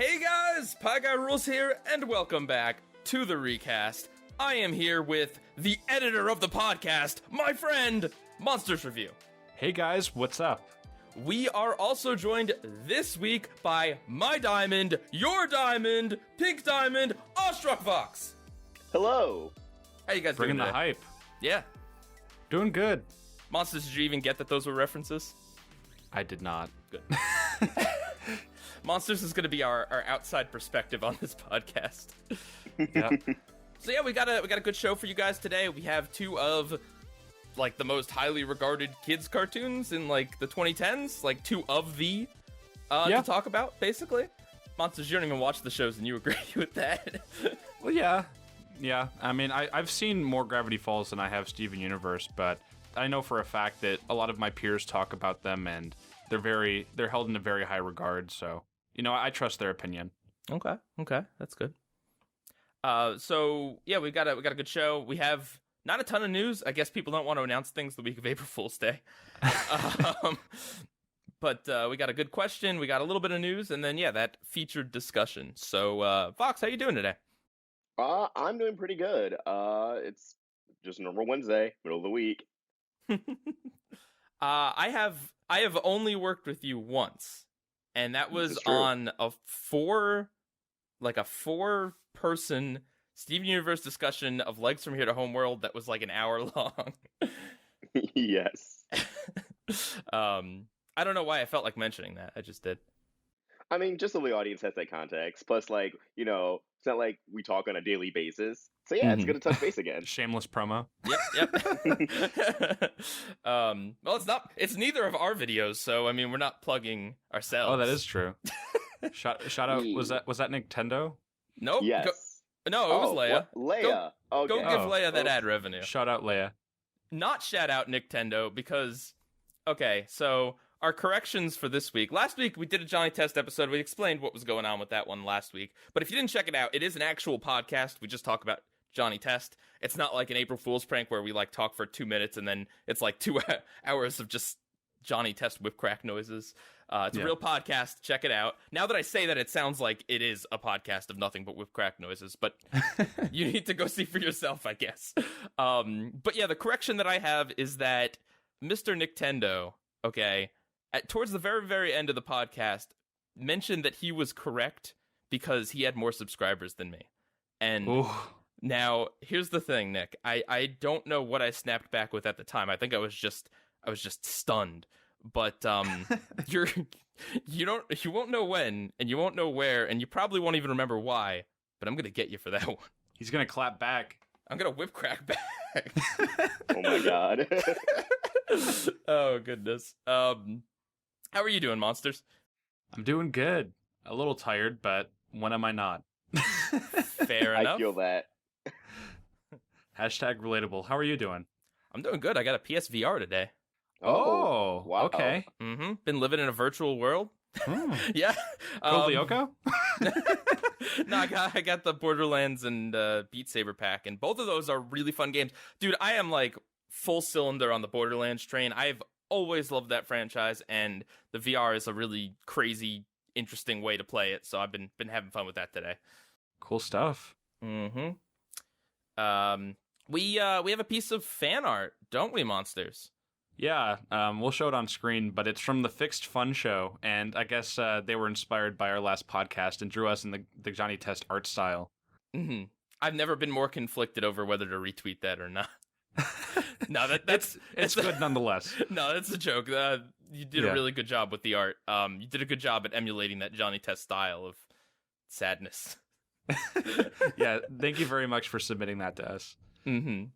Hey guys, PIEGUYRULZ here, and welcome back to the recast. I am here with the editor of the podcast, my friend, MonstersReview. Hey guys, what's up? We are also joined this week by my diamond, your diamond, pink diamond, AwestruckVox. Hello. How you guys Bringing doing the today? hype. Yeah. Doing good. Monsters, did you even get that those were references? I did not. Good. Monsters is going to be our outside perspective on this podcast. Yeah. So yeah, we got a good show for you guys today. We have two of like the most highly regarded kids cartoons in like the 2010s, like two of the to talk about basically. Monsters, you don't even watch the shows and you agree with that. Well, yeah. Yeah. I mean, I've seen more Gravity Falls than I have Steven Universe, but I know for a fact that a lot of my peers talk about them and they're held in a very high regard, so you know, I trust their opinion. Okay, that's good. So yeah, we got a good show. We have not a ton of news. I guess people don't want to announce things the week of April Fool's Day. But we got a good question. We got a little bit of news, and then yeah, that featured discussion. So Vox, how you doing today? I'm doing pretty good. It's just a normal Wednesday, middle of the week. I have only worked with you once, and that was on a four-person Steven Universe discussion of Legs from Here to Homeworld that was like an hour long. Yes. I don't know why I felt like mentioning that. I just did. I mean, just so the audience has that context. Plus, like, you know, it's not like we talk on a daily basis. So yeah, it's good to touch base again. Shameless promo. Yep. Well, it's neither of our videos, so I mean, we're not plugging ourselves. Oh, that is true. Shout out. Was that Nintendo? Nope. Yes. No, it was Leia. Leia. Go Okay. give Leia that ad revenue. Shout out Leia. Not shout out Nintendo because, okay, so our corrections for this week. Last week we did a Johnny Test episode. We explained what was going on with that one last week. But if you didn't check it out, it is an actual podcast. We just talk about Johnny Test. It's not like an April Fool's prank where we like talk for 2 minutes and then it's like 2 hours of just Johnny Test whip crack noises. It's a real podcast. Check it out. Now that I say that, it sounds like it is a podcast of nothing but whip crack noises, but you need to go see for yourself, I guess. But yeah, the correction that I have is that Mr. Nintendo, okay, towards the very, very end of the podcast, mentioned that he was correct because he had more subscribers than me. And now, here's the thing, Nick. I don't know what I snapped back with at the time. I think I was just stunned. But you won't know when, and you won't know where, and you probably won't even remember why. But I'm gonna get you for that one. He's gonna clap back. I'm gonna whip crack back. Oh my god. Oh goodness. How are you doing, Monsters? I'm doing good. A little tired, but when am I not? Fair enough. I feel that. Hashtag relatable. How are you doing? I'm doing good. I got a PSVR today. Oh, wow. Okay. Mm-hmm. Been living in a virtual world. Yeah. Lyoko? No, I got the Borderlands and Beat Saber pack, and both of those are really fun games. Dude, I am like full cylinder on the Borderlands train. I've always loved that franchise, and the VR is a really crazy, interesting way to play it. So I've been having fun with that today. Cool stuff. Mm-hmm. We have a piece of fan art, don't we, Monsters? Yeah, we'll show it on screen, but it's from the Fixed Fun Show, and I guess they were inspired by our last podcast and drew us in the Johnny Test art style. Mm-hmm. I've never been more conflicted over whether to retweet that or not. No, that's it's good nonetheless. No, that's a joke. You did a really good job with the art. You did a good job at emulating that Johnny Test style of sadness. Yeah, thank you very much for submitting that to us. Mm-hmm.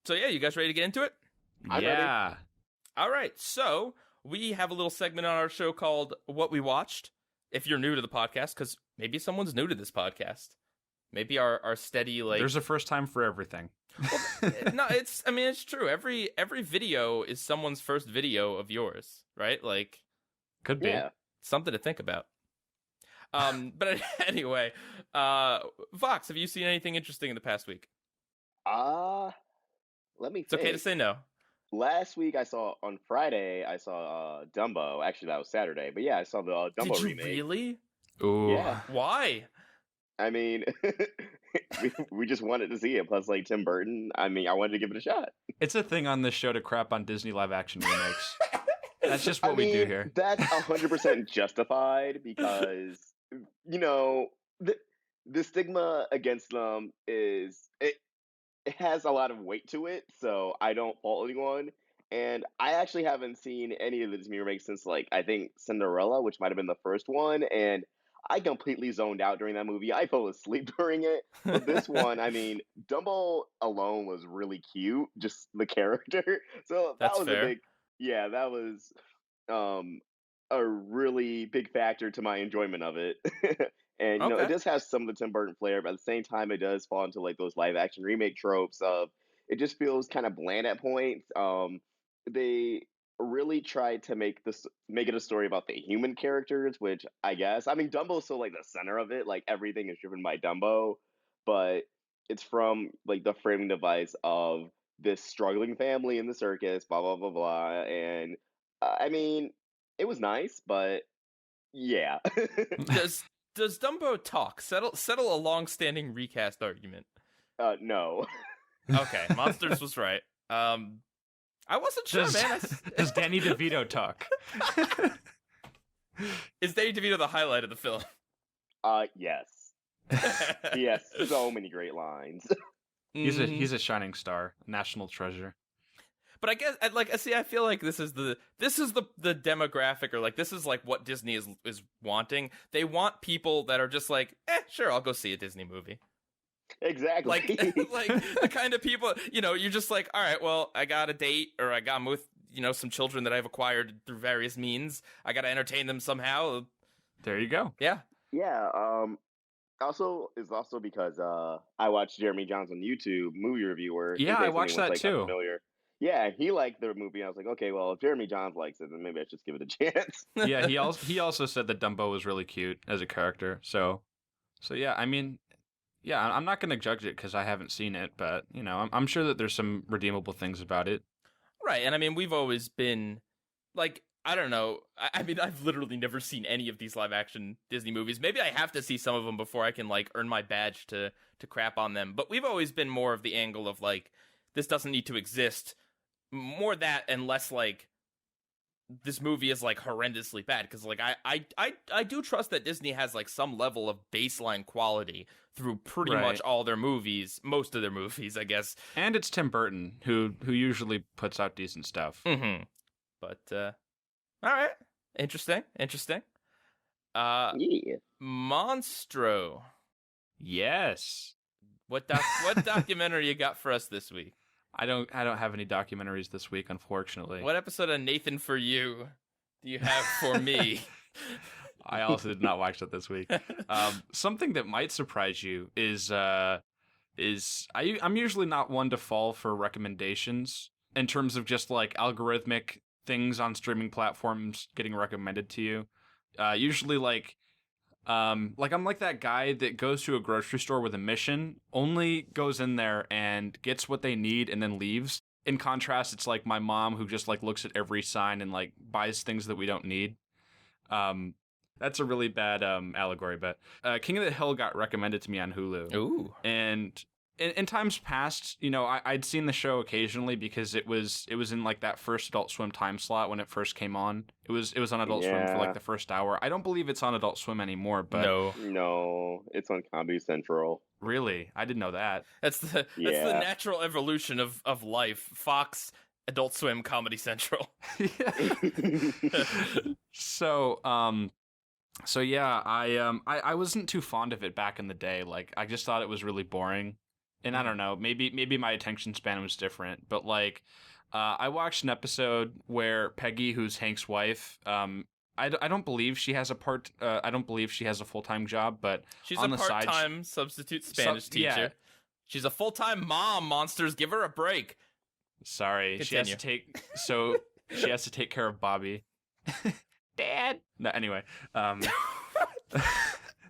So yeah, you guys ready to get into it? I'm ready. All right, so we have a little segment on our show called What We Watched. If you're new to the podcast, because maybe someone's new to this podcast. Maybe our steady, like... There's a first time for everything. Well, no, it's true. Every video is someone's first video of yours, right? Like... Could be. Yeah. Something to think about. But anyway, Vox, have you seen anything interesting in the past week? Let me It's okay to say no. Last week on Friday, I saw Dumbo. Actually, that was Saturday. But yeah, I saw the Dumbo Did you remake. really? Ooh. Yeah. Why? I mean, we just wanted to see it. Plus, like Tim Burton. I mean, I wanted to give it a shot. It's a thing on this show to crap on Disney live action remakes. That's just what I we do mean, here. that's 100% justified because you know the stigma against them is it has a lot of weight to it. So I don't fault anyone. And I actually haven't seen any of the Disney remakes since like I think Cinderella, which might have been the first one, and I completely zoned out during that movie. I fell asleep during it. But this one, I mean, Dumbo alone was really cute, just the character. So that That's was fair. a big, yeah, that was um, a really big factor to my enjoyment of it. And it Okay. does have some of the Tim Burton flair, but at the same time, it does fall into like those live action remake tropes of it just feels kind of bland at points. They really tried to make it a story about the human characters, which I guess I mean Dumbo's still like the center of it, like everything is driven by Dumbo, but it's from like the framing device of this struggling family in the circus, blah blah blah blah, and I mean it was nice, but yeah. Does Dumbo talk? Settle a long-standing recast argument. No. Okay, Monsters was right. I wasn't sure, man. Does Danny DeVito talk? Is Danny DeVito the highlight of the film? Yes. He has so many great lines. He's a shining star, national treasure. But I guess I feel like this is the demographic, or like this is like what Disney is wanting. They want people that are just like, sure, I'll go see a Disney movie. Exactly. Like the kind of people, you're just like, all right, well, I got a date, or I'm with, some children that I've acquired through various means. I got to entertain them somehow. There you go. Yeah. Yeah. Also because I watched Jeremy John's on YouTube movie reviewer. Yeah, I watched that too. Unfamiliar. Yeah, he liked the movie. I was like, okay, well, if Jeremy Johns likes it, then maybe I should just give it a chance. Yeah, he also said that Dumbo was really cute as a character. So yeah, I mean, yeah, I'm not going to judge it because I haven't seen it, but I'm sure that there's some redeemable things about it. Right, and I mean, we've always been like, I don't know. I mean, I've literally never seen any of these live action Disney movies. Maybe I have to see some of them before I can like earn my badge to crap on them. But we've always been more of the angle of like, this doesn't need to exist. More that and less like this movie is like horrendously bad, because like I do trust that Disney has like some level of baseline quality through pretty much all their movies, most of their movies, I guess. And it's Tim Burton who usually puts out decent stuff. Mm-hmm. But all right, interesting. Yeah. Monstro. Yes. What documentary you got for us this week? I don't have any documentaries this week, unfortunately. What episode of Nathan For You do you have for me? I also did not watch that this week. Something that might surprise you is I'm usually not one to fall for recommendations in terms of just like algorithmic things on streaming platforms getting recommended to you. Usually I'm like that guy that goes to a grocery store with a mission, only goes in there and gets what they need and then leaves. In contrast, it's like my mom who just like looks at every sign and like buys things that we don't need. That's a really bad allegory, but King of the Hill got recommended to me on Hulu. Ooh. And in times past, I'd seen the show occasionally because it was in like that first Adult Swim time slot when it first came on. It was on Adult Swim for like the first hour. I don't believe it's on Adult Swim anymore, but no, it's on Comedy Central. Really, I didn't know that. That's the natural evolution of life. Fox, Adult Swim, Comedy Central. So yeah, I wasn't too fond of it back in the day. Like I just thought it was really boring. And I don't know, maybe my attention span was different, but like, I watched an episode where Pieguy, who's Hank's wife, I don't believe she has a full-time job, but she's on a the side, part-time substitute Spanish teacher. Yeah. She's a full-time mom. Monsters, give her a break. Sorry, Continue. she has to take care of Bobby. Dad. No, anyway,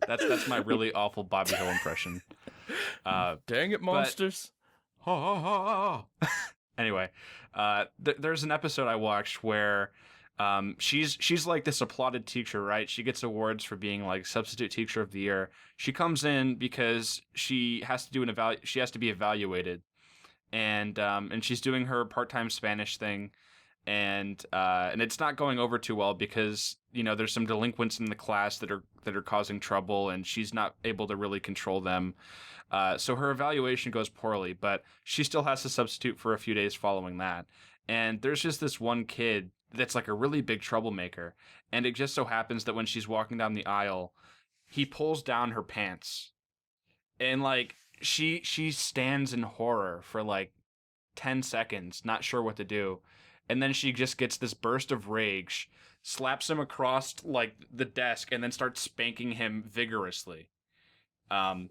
that's my really awful Bobby Hill impression. Dang it, Monsters. Anyway, there's an episode I watched where She's like this applauded teacher, right? She gets awards for being like substitute teacher of the year. She comes in because she has to do she has to be evaluated, and she's doing her part-time Spanish thing, and it's not going over too well because there's some delinquents in the class that are causing trouble, and she's not able to really control them. So her evaluation goes poorly, but she still has to substitute for a few days following that. And there's just this one kid that's like a really big troublemaker, and it just so happens that when she's walking down the aisle, he pulls down her pants, and like she stands in horror for like 10 seconds, not sure what to do. And then she just gets this burst of rage, slaps him across like the desk, and then starts spanking him vigorously. And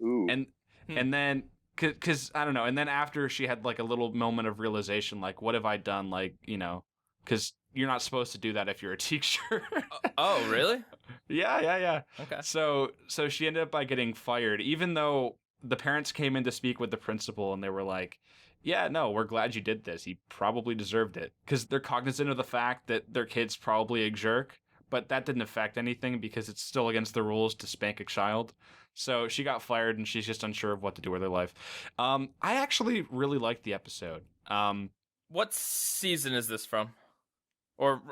then, cause I don't know. And then after she had like a little moment of realization, like, what have I done? Like, cause you're not supposed to do that if you're a teacher. Oh, really? Yeah. Okay. So she ended up by getting fired, even though the parents came in to speak with the principal, and they were like, yeah, no, we're glad you did this. He probably deserved it. Because they're cognizant of the fact that their kid's probably a jerk, but that didn't affect anything because it's still against the rules to spank a child. So she got fired, and she's just unsure of what to do with her life. I actually really liked the episode. What season is this from? Or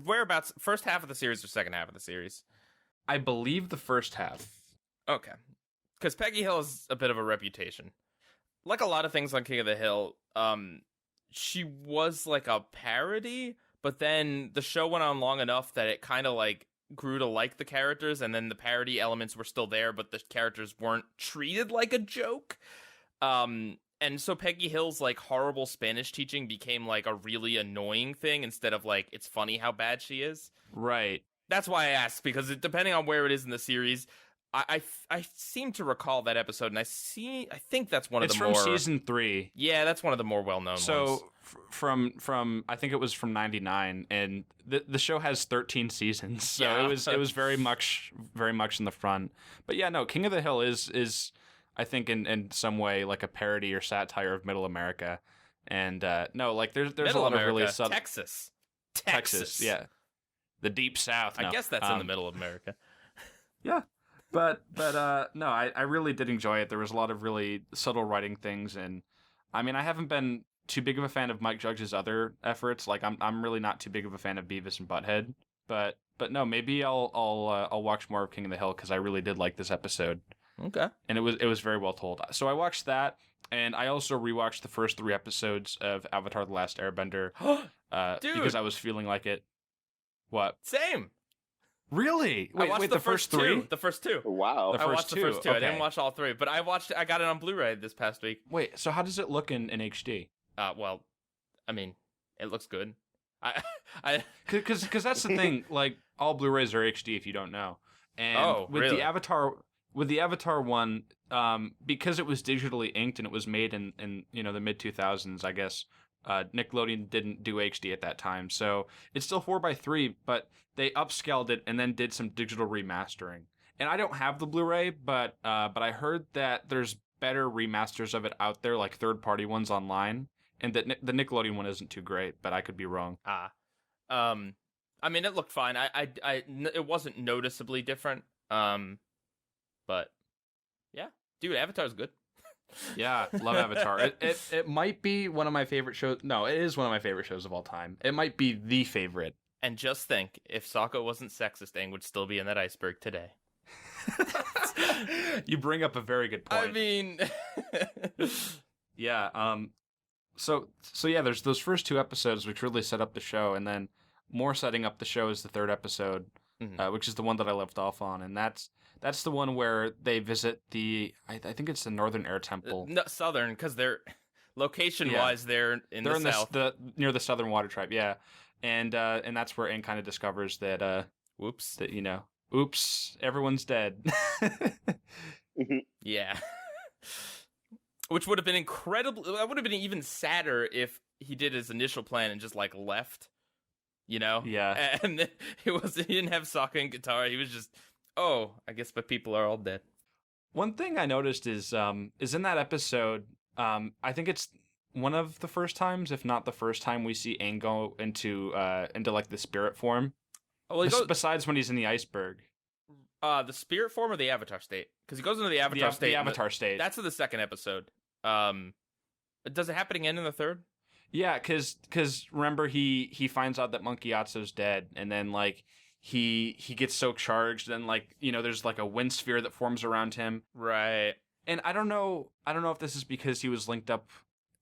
whereabouts? First half of the series or second half of the series? I believe the first half. Okay. Because Peggy Hill has a bit of a reputation. Like a lot of things on King of the Hill, she was like a parody, but then the show went on long enough that it kind of like grew to like the characters, and then the parody elements were still there, but the characters weren't treated like a joke. And so Peggy Hill's like horrible Spanish teaching became like a really annoying thing instead of like it's funny how bad she is. Right. That's why I asked, because depending on where it is in the series, I seem to recall that episode, and I think that's one of the more... It's from season 3. Yeah, that's one of the more well-known ones. So from I think it was from 99, and the show has 13 seasons, so yeah. it was very much in the front. But yeah, no, King of the Hill is I think in some way like a parody or satire of Middle America, and no, like there's Middle a lot America, of really subtle... Texas, yeah, the deep South. No. I guess that's in the middle of America. Yeah. But no, I really did enjoy it. There was a lot of really subtle writing things, and I mean, I haven't been too big of a fan of Mike Judge's other efforts. Like I'm really not too big of a fan of Beavis and Butthead. But no, maybe I'll watch more of King of the Hill because I really did like this episode. Okay. And it was very well told. So I watched that, and I also rewatched the first 3 episodes of Avatar: The Last Airbender. Dude. Because I was feeling like it. What? Same. Really? I watched the first 3? The first 2. Wow. I watched the first 2. Okay. I didn't watch all 3, but I got it on Blu-ray this past week. Wait, so how does it look in HD? Well, I mean, it looks good. Because that's the thing. Like, all Blu-rays are HD if you don't know. And with really? the Avatar one, because it was digitally inked and it was made in the mid 2000s, I guess. Nickelodeon didn't do HD at that time, so it's still 4:3, but they upscaled it and then did some digital remastering. And I don't have the Blu-ray, but I heard that there's better remasters of it out there, like third-party ones online, and that the Nickelodeon one isn't too great, but I could be wrong. I mean, it looked fine. It wasn't noticeably different. But yeah, dude, Avatar's good. Yeah, love Avatar. It might be one of my favorite shows. No, it is one of my favorite shows of all time. It might be the favorite. And just think, if Sokka wasn't sexist, Aang would still be in that iceberg today. You bring up a very good point. I mean, yeah. So yeah, there's those first 2 episodes which really set up the show, and then more setting up the show is the 3rd episode, which is the one that I left off on, and that's the one where they visit I think it's the Northern Air Temple. No, Southern, because they're location-wise, they're in the south. Near the Southern Water Tribe, yeah, and that's where Aang kind of discovers that whoops, that oops, everyone's dead. Yeah, which would have been incredible. That would have been even sadder if he did his initial plan and just like left. Yeah, and he didn't have Sokka and Katara. He was just, oh, I guess my people are all dead. One thing I noticed is in that episode, I think it's one of the first times, if not the first time, we see Aang go into like the spirit form. Oh, well, Besides when he's in the iceberg. The spirit form or the avatar state? Because he goes into the avatar state. The avatar state. That's in the second episode. Does it happen again in the third? Yeah, because remember he finds out that Monkey Yatsu's dead, and then like he gets so charged, and like there's like a wind sphere that forms around him. Right. And I don't know if this is because he was linked up,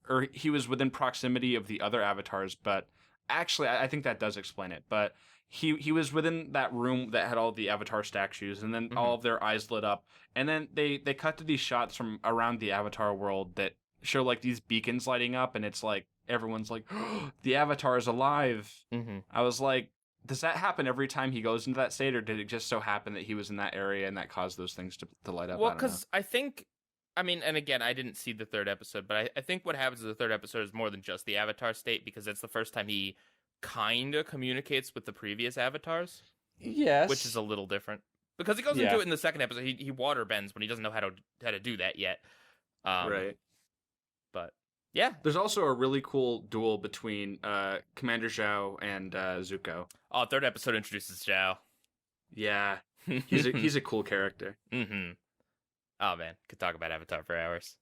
or he was within proximity of the other avatars, but actually I think that does explain it. But he was within that room that had all the avatar statues, and then all of their eyes lit up, and then they cut to these shots from around the avatar world that show like these beacons lighting up, and it's like everyone's like, oh, the avatar is alive. I was like, does that happen every time he goes into that state, or did it just so happen that he was in that area and that caused those things to light up? Well, because I think, I mean, and again, I didn't see the third episode, but I think what happens in the third episode is more than just the avatar state, because it's the first time he kind of communicates with the previous avatars. Yes. Which is a little different. Because he goes into it in the second episode. He water bends when he doesn't know how to do that yet. Right. But, yeah. There's also a really cool duel between Commander Zhao and Zuko. Oh, third episode introduces Zhao. Yeah. He's a cool character. Mm-hmm. Oh, man. Could talk about Avatar for hours.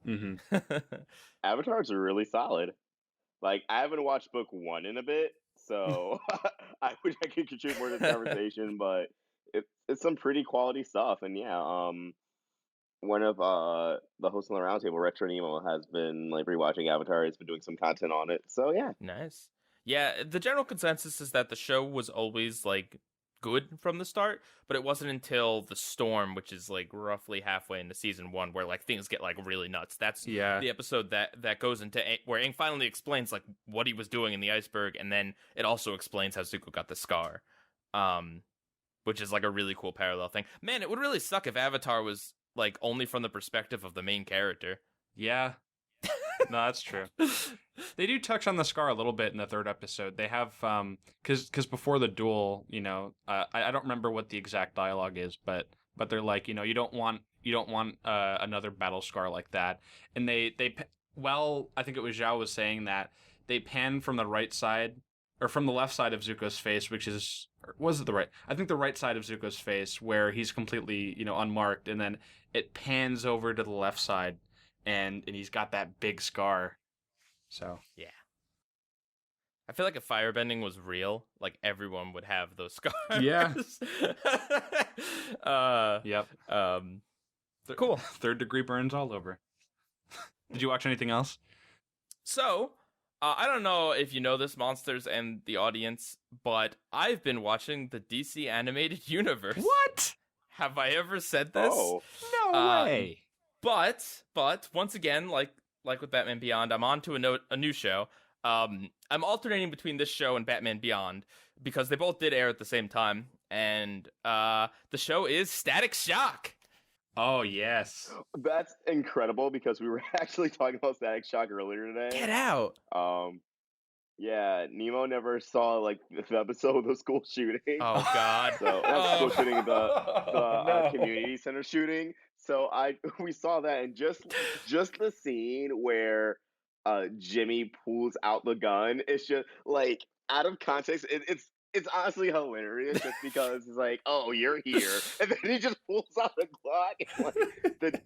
Mm-hmm. Avatars are really solid. Like, I haven't watched book 1 in a bit, so I wish I could contribute more to the conversation, but it's some pretty quality stuff. And yeah, one of the hosts on the Roundtable, Retro Nemo, has been like rewatching Avatar. He's been doing some content on it, so yeah. Nice. Yeah, the general consensus is that the show was always like good from the start, but it wasn't until the storm, which is like roughly halfway into season 1, where like things get like really nuts. That's the episode that goes into where Aang finally explains like what he was doing in the iceberg, and then it also explains how Zuko got the scar, which is like a really cool parallel thing. Man, it would really suck if Avatar was like only from the perspective of the main character. Yeah. No, that's true. They do touch on the scar a little bit in the third episode. They have because before the duel, I don't remember what the exact dialogue is, but they're like, you don't want another battle scar like that. And I think it was Zhao was saying that they pan from the right side or from the left side of Zuko's face, which is, or was it the right? I think the right side of Zuko's face, where he's completely unmarked, and then it pans over to the left side. And he's got that big scar. So yeah, I feel like if firebending was real, like everyone would have those scars. Yeah. Yep. Cool. Third degree burns all over. Did you watch anything else? So, I don't know if you know this, Monsters and the audience, but I've been watching the DC animated universe. What? Have I ever said this? Oh, no way. But once again, like with Batman Beyond, I'm on to a new show. I'm alternating between this show and Batman Beyond because they both did air at the same time, and the show is Static Shock. Oh yes, that's incredible because we were actually talking about Static Shock earlier today. Get out. Yeah, Nemo never saw like the episode of the school shooting. Oh God! So that's school shooting, the community center shooting. So we saw that, and just the scene where Jimmy pulls out the gun, it's just like out of context. It's honestly hilarious just because it's like, oh, you're here, and then he just pulls out a Glock, and like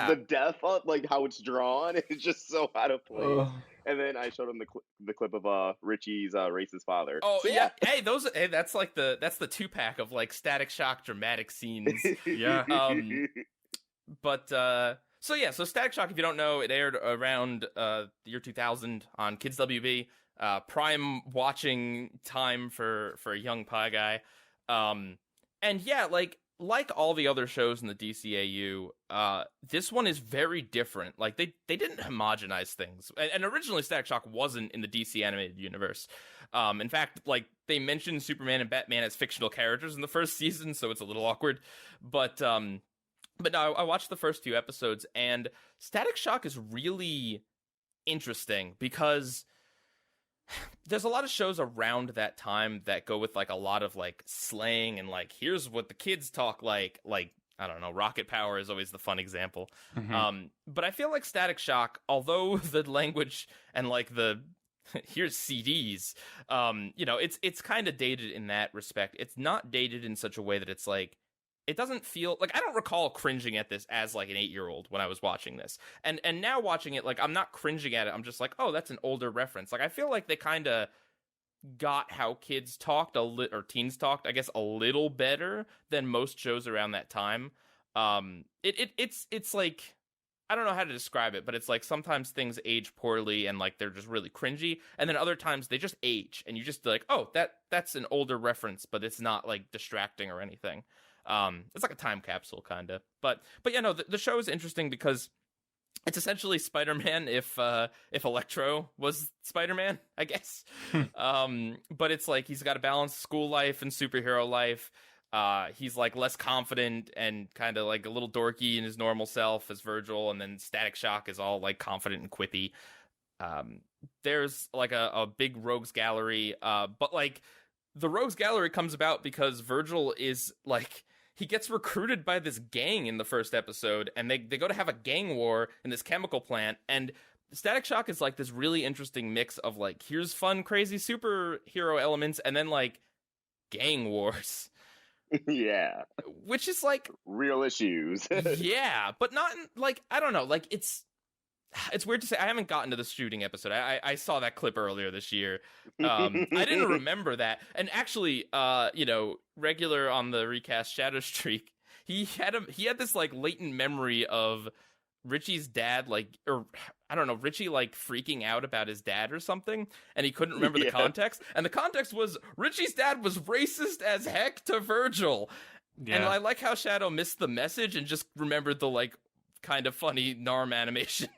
the death, like how it's drawn, it's just so out of place. And then I showed him the clip of Richie's racist father. Oh so, yeah, hey, that's like that's the 2-pack of like Static Shock dramatic scenes. Yeah. But so Static Shock, if you don't know, it aired around the year 2000 on Kids WB, prime watching time for a young Pieguy. And yeah, like all the other shows in the DCAU, this one is very different. Like they didn't homogenize things, and originally Static Shock wasn't in the DC animated universe. In fact, like they mentioned Superman and Batman as fictional characters in the first season, so it's a little awkward. But no, I watched the first few episodes, and Static Shock is really interesting because there's a lot of shows around that time that go with like a lot of like slang and like here's what the kids talk like I don't know, rocket power is always the fun example. Mm-hmm. But I feel like Static Shock, although the language and like the here's CDs, you know, it's kind of dated in that respect. It's not dated in such a way that it's like, it doesn't feel like, I don't recall cringing at this as like an 8-year-old when I was watching this. And now watching it, like, I'm not cringing at it. I'm just like, oh, that's an older reference. Like, I feel like they kind of got how kids talked or teens talked, I guess, a little better than most shows around that time. It's like, I don't know how to describe it, but it's like sometimes things age poorly and like they're just really cringy, and then other times they just age and you just like, oh, that's an older reference, but it's not like distracting or anything. It's like a time capsule kind of. But yeah, no, the show is interesting because it's essentially Spider-Man if Electro was Spider-Man, I guess. But it's like he's got to balance school life and superhero life. He's like less confident and kind of like a little dorky in his normal self as Virgil, and then Static Shock is all like confident and quippy. There's like a big rogues gallery, but like the rogues gallery comes about because Virgil is like, he gets recruited by this gang in the first episode, and they go to have a gang war in this chemical plant, and Static Shock is like this really interesting mix of like, here's fun, crazy superhero elements, and then like gang wars. Yeah. Which is like... real issues. Yeah, but not in, like, I don't know, like, it's weird to say. I haven't gotten to the shooting episode. I saw that clip earlier this year. I didn't remember that. And actually, you know, regular on the recast Shadow Streak, he had this like latent memory of Richie's dad, like, or I don't know, Richie like freaking out about his dad or something, and he couldn't remember the context. And the context was Richie's dad was racist as heck to Virgil. Yeah. And I like how Shadow missed the message and just remembered the like kind of funny Narm animation.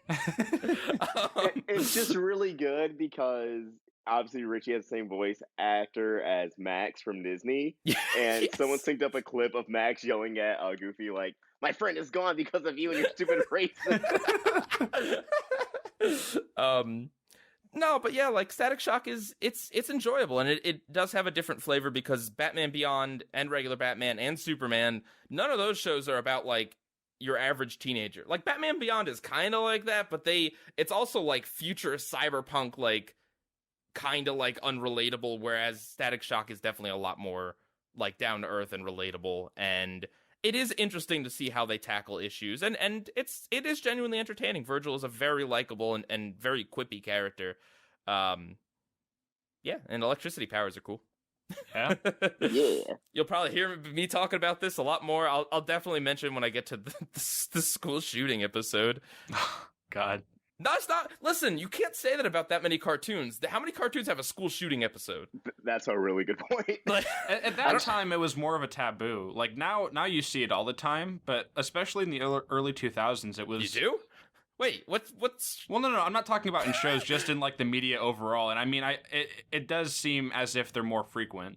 It's just really good because obviously Richie has the same voice actor as Max from Disney, and someone synced up a clip of Max yelling at Goofy like, "My friend is gone because of you and your stupid racist." No, but yeah, like Static Shock it's enjoyable, and it does have a different flavor because Batman Beyond and regular Batman and Superman, none of those shows are about like your average teenager. Like Batman Beyond is kind of like that, but it's also like future cyberpunk, like kind of like unrelatable, whereas Static Shock is definitely a lot more like down to earth and relatable, and it is interesting to see how they tackle issues, and it is genuinely entertaining. Virgil is a very likable and very quippy character. Yeah, and electricity powers are cool. Yeah. Yeah. You'll probably hear me talking about this a lot more. I'll definitely mention when I get to the school shooting episode. God. No, it's not. Listen, you can't say that about that many cartoons. How many cartoons have a school shooting episode? That's a really good point. Like, at that time, it was more of a taboo. Like now you see it all the time, but especially in the early 2000s, it was. You do? Wait, what's? Well, no, I'm not talking about in shows, just in like the media overall. And I mean, it does seem as if they're more frequent.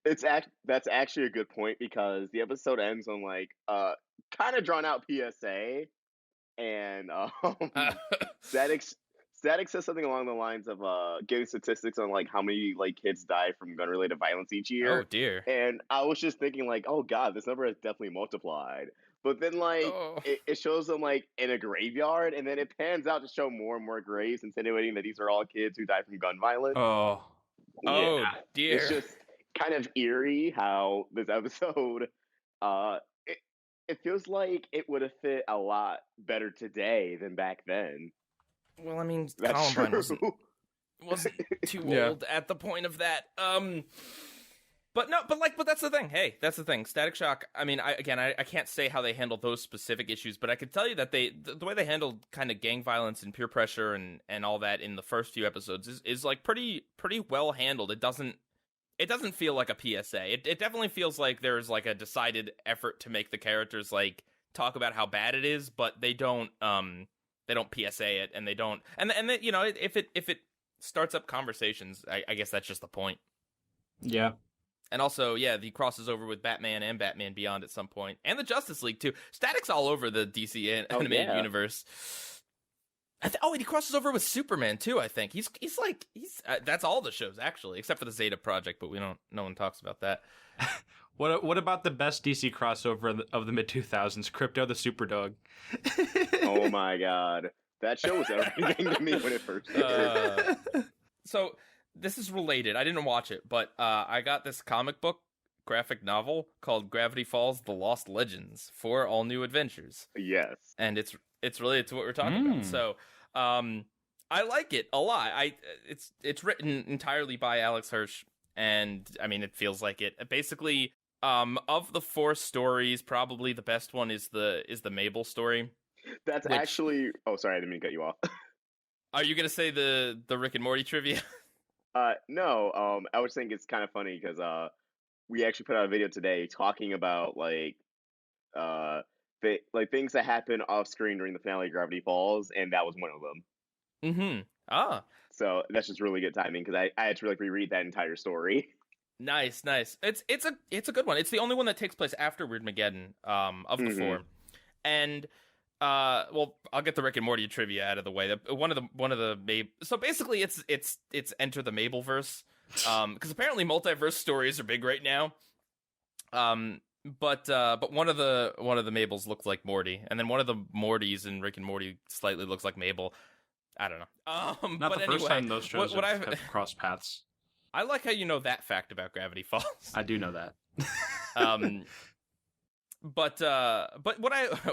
That's actually a good point because the episode ends on like kind of drawn out PSA. And Static says something along the lines of giving statistics on like how many like kids die from gun related violence each year. Oh dear. And I was just thinking like, oh god, this number has definitely multiplied. But then like it shows them like in a graveyard, and then it pans out to show more and more graves, insinuating that these are all kids who died from gun violence. Oh dear. It's just kind of eerie how this episode it feels like it would have fit a lot better today than back then. Well, I mean, That's Columbine true. wasn't too old at the point of that. But that's the thing. Hey, that's the thing. Static Shock. I mean, I can't say how they handle those specific issues, but I could tell you that the way they handled kind of gang violence and peer pressure and all that in the first few episodes is like pretty well handled. It doesn't feel like a PSA. It definitely feels like there's like a decided effort to make the characters like talk about how bad it is, but they don't PSA it, and they don't, and they, you know, if it starts up conversations, I guess that's just the point. Yeah. And also, yeah, he crosses over with Batman and Batman Beyond at some point, and the Justice League too. Static's all over the DC animated universe. And he crosses over with Superman too. I think he's that's all the shows actually, except for the Zeta Project, but no one talks about that. What about the best DC crossover of the mid-2000s, Crypto the Superdog? Oh my god. That show was everything to me when it first aired. So this is related. I didn't watch it, but I got this comic book graphic novel called Gravity Falls: The Lost Legends for All New Adventures. Yes. And it's related to what we're talking about. So I like it a lot. It's written entirely by Alex Hirsch, and I mean it feels like it. Basically, of the 4 stories, probably the best one is the Mabel story. That's actually. Oh, sorry, I didn't mean to cut you off. Are you gonna say the Rick and Morty trivia? No. I was saying it's kind of funny because we actually put out a video today talking about things that happen off screen during the finale of Gravity Falls, and that was one of them. Mm-hmm. Ah. So that's just really good timing because I had to reread that entire story. Nice. It's a good one. It's the only one that takes place after Weirdmageddon, of the 4. And well, I'll get the Rick and Morty trivia out of the way. One of the so basically it's Enter the Mabelverse, because apparently multiverse stories are big right now. But one of the Mabels looks like Morty, and then one of the Mortys in Rick and Morty slightly looks like Mabel. I don't know. Not but the anyway, first time those shows have crossed paths. I like how you know that fact about Gravity Falls. I do know that. But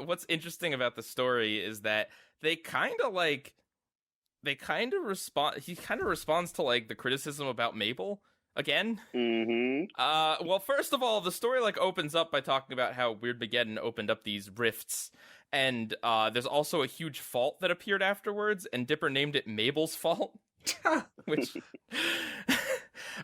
what's interesting about the story is that he kind of responds to like the criticism about Mabel again. Well, first of all, the story opens up by talking about how Weirdmageddon opened up these rifts, and there's also a huge fault that appeared afterwards, and Dipper named it Mabel's fault, which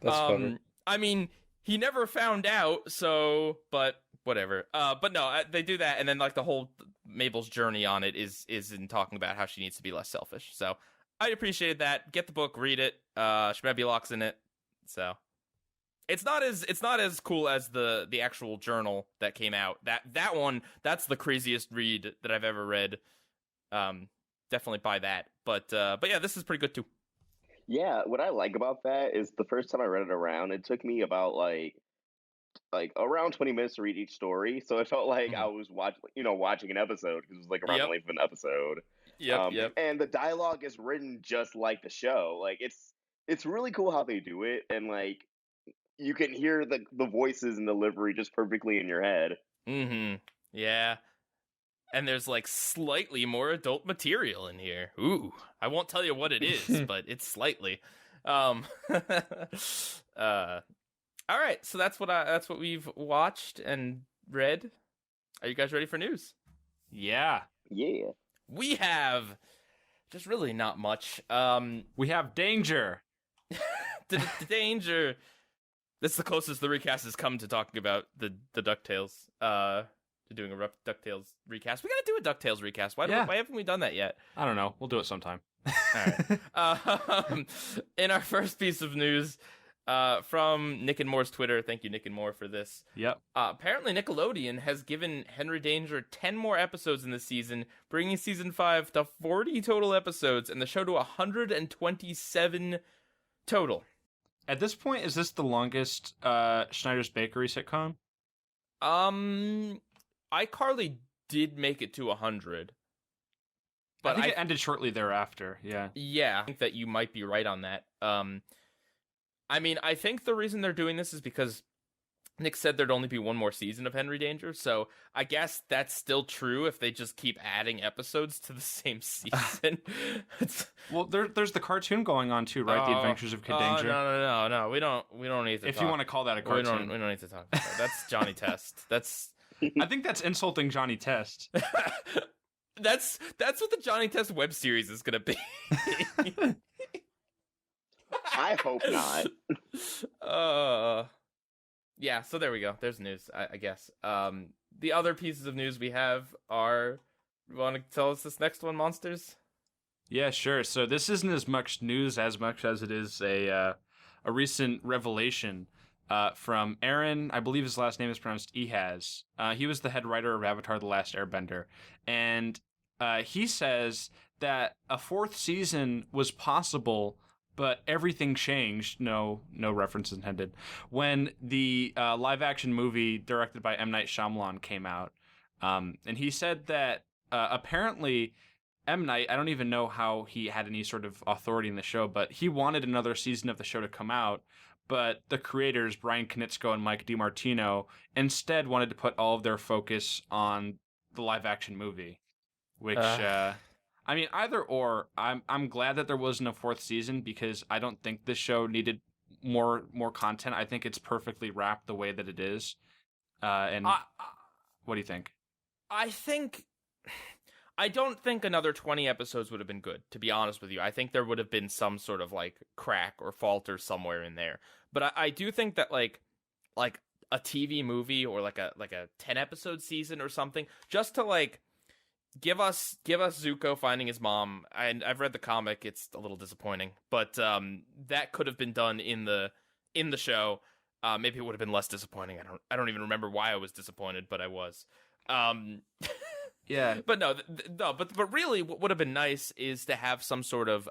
That's funny. I mean, he never found out, so but whatever. But no, they do that, and then the whole Mabel's journey on it is in talking about how she needs to be less selfish. So I appreciated that. Get the book, read it. Shmebulok's in it, so it's not as cool as the actual journal that came out. That one, that's the craziest read that I've ever read. Definitely buy that. But yeah, this is pretty good too. Yeah, what I like about that is the first time I read it around, it took me about around 20 minutes to read each story, so it felt like I was watching an episode because it was around the length of an episode. Yep. And the dialogue is written just like the show. It's really cool how they do it, and you can hear the voices and the delivery just perfectly in your head. Yeah. And there's slightly more adult material in here. Ooh, I won't tell you what it is, but it's slightly. All right, so that's what we've watched and read. Are you guys ready for news? Yeah. Yeah. We have just really not much. We have Danger. The Danger. That's the closest the recast has come to talking about the DuckTales. To doing a DuckTales recast. We gotta do a DuckTales recast. Why haven't we done that yet? I don't know. We'll do it sometime. All right. In our first piece of news, from Nick and Moore's Twitter, thank you, Nick and Moore, for this. Yep. Apparently, Nickelodeon has given Henry Danger 10 more episodes in this season, bringing season 5 to 40 total episodes, and the show to 127 total. At this point, is this the longest Schneider's Bakery sitcom? iCarly did make it to 100. But I think it ended shortly thereafter, yeah. Yeah, I think that you might be right on that. I mean, I think the reason they're doing this is because Nick said there'd only be one more season of Henry Danger, so I guess that's still true if they just keep adding episodes to the same season. Well, there's the cartoon going on too, right? The Adventures of Kid Danger. No. We don't need to. If you want to call that a cartoon, we don't need to talk about that. That's Johnny Test. That's. I think that's insulting Johnny Test. That's what the Johnny Test web series is gonna be. I hope not. Yeah, so there we go. There's news, I guess. The other pieces of news we have are... You want to tell us this next one, Monsters? Yeah, sure. So this isn't as much news as much as it is a recent revelation from Aaron. I believe his last name is pronounced Ehaz. He was the head writer of Avatar: The Last Airbender. And he says that a 4th season was possible But everything changed, no reference intended, when the live-action movie directed by M. Night Shyamalan came out. And he said that apparently M. Night, I don't even know how he had any sort of authority in the show, but he wanted another season of the show to come out. But the creators, Brian Konietzko and Mike DiMartino, instead wanted to put all of their focus on the live-action movie, which... I mean, either or. I'm glad that there wasn't a fourth season because I don't think this show needed more content. I think it's perfectly wrapped the way that it is. And what do you think? I don't think another 20 episodes would have been good, to be honest with you. I think there would have been some sort of like crack or falter somewhere in there. But I do think that like a TV movie or like a 10 episode season or something, just to like give us Zuko finding his mom. And I've read the comic; it's a little disappointing, but that could have been done in the show. Maybe it would have been less disappointing. I don't even remember why I was disappointed, but I was. Yeah, but no, but really, what would have been nice is to have some sort of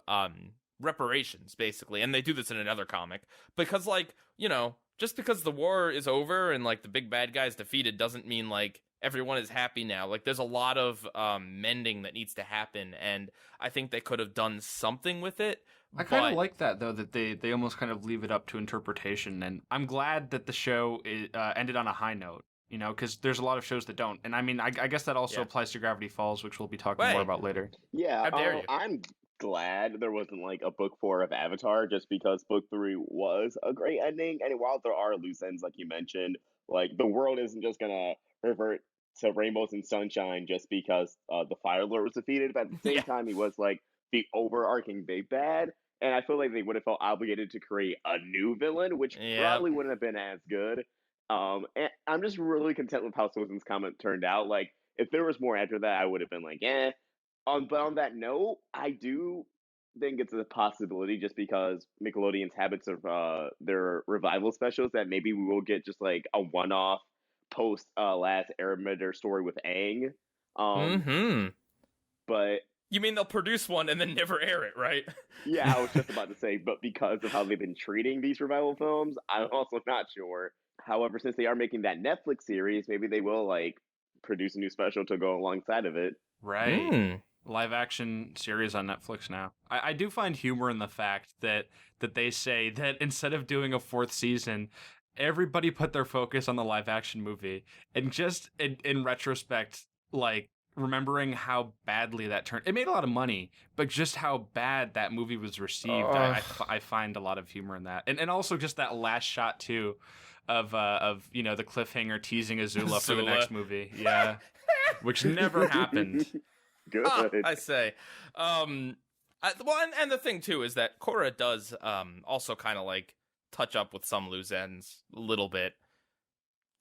reparations, basically. And they do this in another comic because, like, you know, just because the war is over and like the big bad guy's defeated doesn't mean like everyone is happy now. Like, there's a lot of mending that needs to happen, and I think they could have done something with it. I kind of like that, though, that they almost kind of leave it up to interpretation, and I'm glad that the show ended on a high note, you know, because there's a lot of shows that don't. And I mean, I guess that also applies to Gravity Falls, which we'll be talking more about later. Yeah, how dare you? I'm glad there wasn't like a book 4 of Avatar, just because book 3 was a great ending, and while there are loose ends, like you mentioned, like the world isn't just gonna revert to rainbows and sunshine just because the Fire Lord was defeated, but at the same time, he was like the overarching big bad, and I feel like they would have felt obligated to create a new villain, which probably wouldn't have been as good. And I'm just really content with how Susan's comment turned out. Like, if there was more after that, I would have been like, eh. But on that note, I do think it's a possibility, just because Nickelodeon's habits of their revival specials, that maybe we will get just like a one-off post last Airbender story with Aang. But you mean they'll produce one and then never air it, right? Yeah, I was just about to say, but because of how they've been treating these revival films, I'm also not sure. However, since they are making that Netflix series, maybe they will like produce a new special to go alongside of it. Right. Live action series on Netflix now. I do find humor in the fact that they say that instead of doing a fourth season, everybody put their focus on the live action movie. And just in retrospect, like, remembering how badly that turned, it made a lot of money, but just how bad that movie was received, I find a lot of humor in that. And also just that last shot too of you know, the cliffhanger teasing Azula for the next movie. Yeah. Which never happened. Good. I say. Well, and the thing too is that Korra does also kind of like touch up with some loose ends a little bit.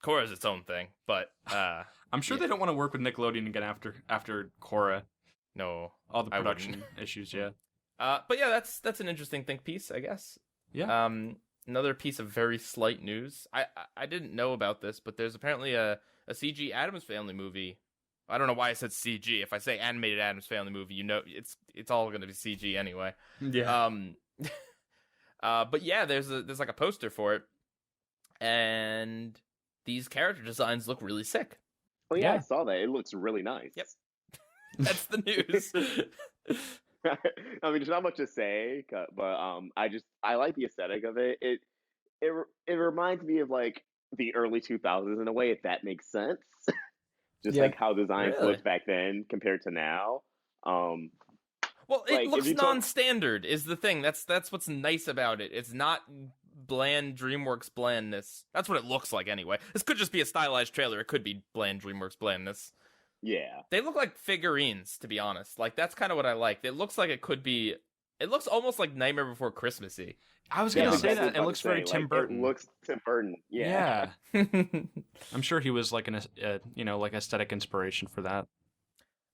Korra's its own thing, but I'm sure they don't want to work with Nickelodeon again after Korra. No, all the production issues. Yeah. But yeah, that's an interesting think piece, I guess. Yeah. Another piece of very slight news. I didn't know about this, but there's apparently a CG Addams Family movie. I don't know why I said CG. If I say animated Addams Family movie, you know it's all going to be CG anyway. Yeah. But yeah, there's like a poster for it, and these character designs look really sick. Oh yeah, I saw that. It looks really nice. Yep. That's the news. I mean, there's not much to say, but I like the aesthetic of it. It reminds me of like the early 2000s in a way, if that makes sense. Just like how designs looked back then compared to now. Well, it like, looks non-standard is the thing. That's what's nice about it. It's not bland DreamWorks blandness. That's what it looks like anyway. This could just be a stylized trailer. It could be bland DreamWorks blandness. Yeah. They look like figurines, to be honest. Like, that's kind of what I like. It looks like it could be... It looks almost like Nightmare Before Christmassy. I was going to say that. It looks very Tim Burton. It looks Tim Burton. Yeah. I'm sure he was like like aesthetic inspiration for that.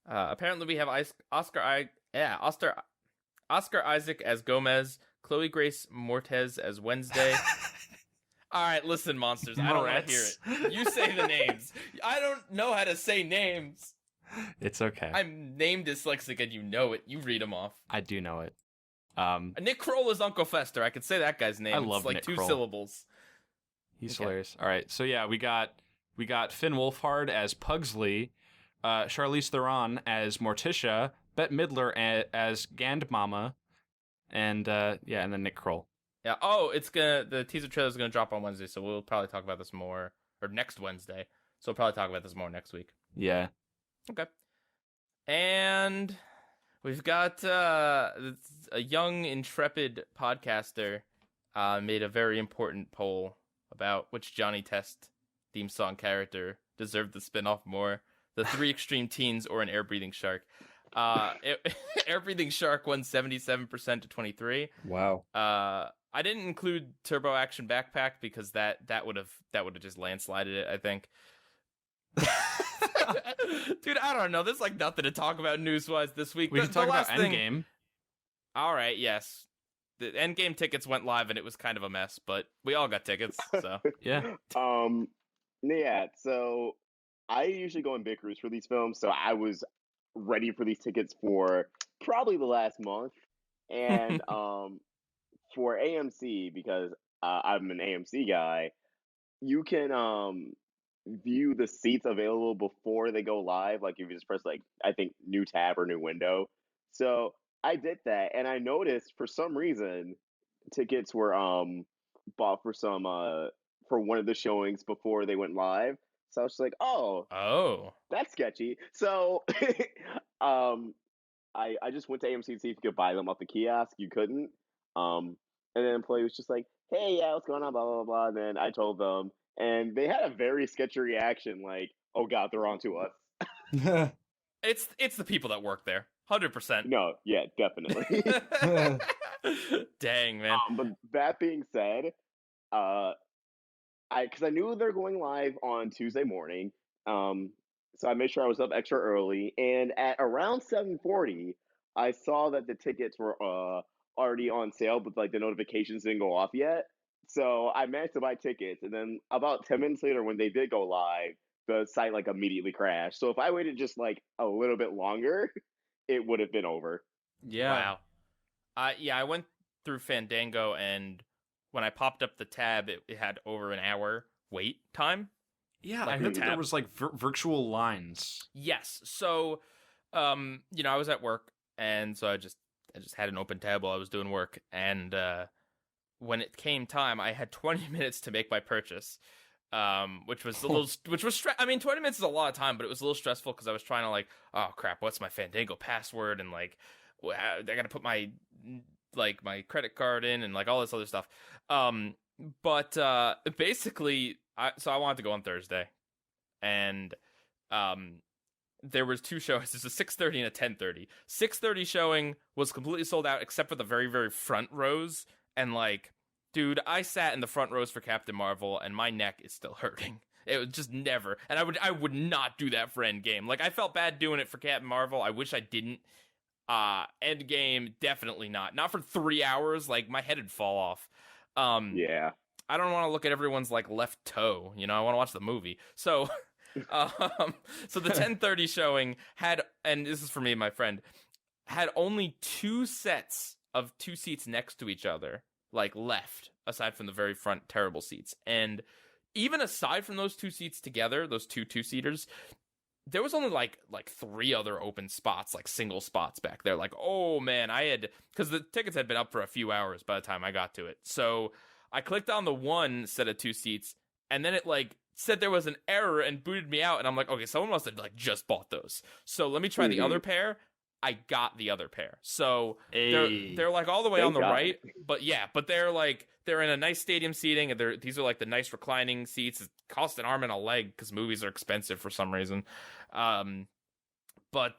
Apparently we have Oscar Isaac as Gomez, Chloe Grace Moretz as Wednesday. All right, listen, monsters. I don't want to hear it. You say the names. I don't know how to say names. It's okay. I'm name dyslexic and you know it. You read them off. I do know it. Nick Kroll is Uncle Fester. I could say that guy's name. I love it's like Nick 2 Kroll. syllables. He's Okay. hilarious. All right, so yeah, we got Finn Wolfhard as Pugsley, Charlize Theron as Morticia, Bette Midler as Gandmama, and then Nick Kroll. Yeah. The teaser trailer is gonna drop on Wednesday, so we'll probably talk about this more, or next Wednesday. So we'll probably talk about this more next week. Yeah. Okay. And we've got a young, intrepid podcaster made a very important poll about which Johnny Test theme song character deserved the spinoff more: the 3 extreme teens or an air-breathing shark. Air-breathing shark won 77% to 23%. Wow. I didn't include Turbo Action Backpack because that would have just landslided it, I think. Dude, I don't know. There's like nothing to talk about news-wise this week. We can talk about Endgame. All right, yes. The Endgame tickets went live and it was kind of a mess, but we all got tickets, so. Yeah. Yeah, so I usually go in big groups for these films, so I was ready for these tickets for probably the last month. And for AMC, because I'm an AMC guy, you can view the seats available before they go live. Like if you just press I think new tab or new window. So I did that, and I noticed for some reason tickets were bought for some for one of the showings before they went live. So I was just like, oh, that's sketchy. So I just went to AMC to see if you could buy them off the kiosk. You couldn't. And then the employee was just like, hey, yeah, what's going on, blah, blah, blah. And then I told them, and they had a very sketchy reaction, like, oh, God, they're on to us. It's the people that work there. 100%. No, yeah, definitely. Dang, man. But that being said, because I knew they're going live on Tuesday morning, so I made sure I was up extra early. And at around 7:40, I saw that the tickets were already on sale, but the notifications didn't go off yet. So I managed to buy tickets, and then about 10 minutes later, when they did go live, the site immediately crashed. So if I waited just a little bit longer, it would have been over. Yeah. Wow. I went through Fandango, and when I popped up the tab, it had over an hour wait time. Yeah, I heard that there was virtual lines. Yes. So, I was at work, and so I just had an open tab while I was doing work, and when it came time, I had 20 minutes to make my purchase, which was 20 minutes is a lot of time, but it was a little stressful because I was trying to oh crap, what's my Fandango password, and I got to put my my credit card in and all this other stuff. But basically, I wanted to go on Thursday, and there was 2 shows. There's a 6:30 and a 10:30. 6:30 showing was completely sold out except for the very, very front rows. And dude, I sat in the front rows for Captain Marvel, and my neck is still hurting. It was just never. And I would not do that for Endgame. I felt bad doing it for Captain Marvel. I wish I didn't. Endgame, definitely not. Not for 3 hours. My head would fall off. Yeah. I don't want to look at everyone's left toe. I want to watch the movie. So, so the 10:30 showing had, and this is for me and my friend, had only 2 sets of 2 seats next to each other, left, aside from the very front terrible seats. And even aside from those 2 seats together, those 2-seaters, there was only 3 other open spots, single spots back there. Oh man, because the tickets had been up for a few hours by the time I got to it. So I clicked on the one set of 2 seats, and then it said there was an error and booted me out. And I'm like, okay, someone must have just bought those. So let me try the other pair. I got the other pair. So they're all the way on the right, but they're in a nice stadium seating, and these are the nice reclining seats. It cost an arm and a leg because movies are expensive for some reason. But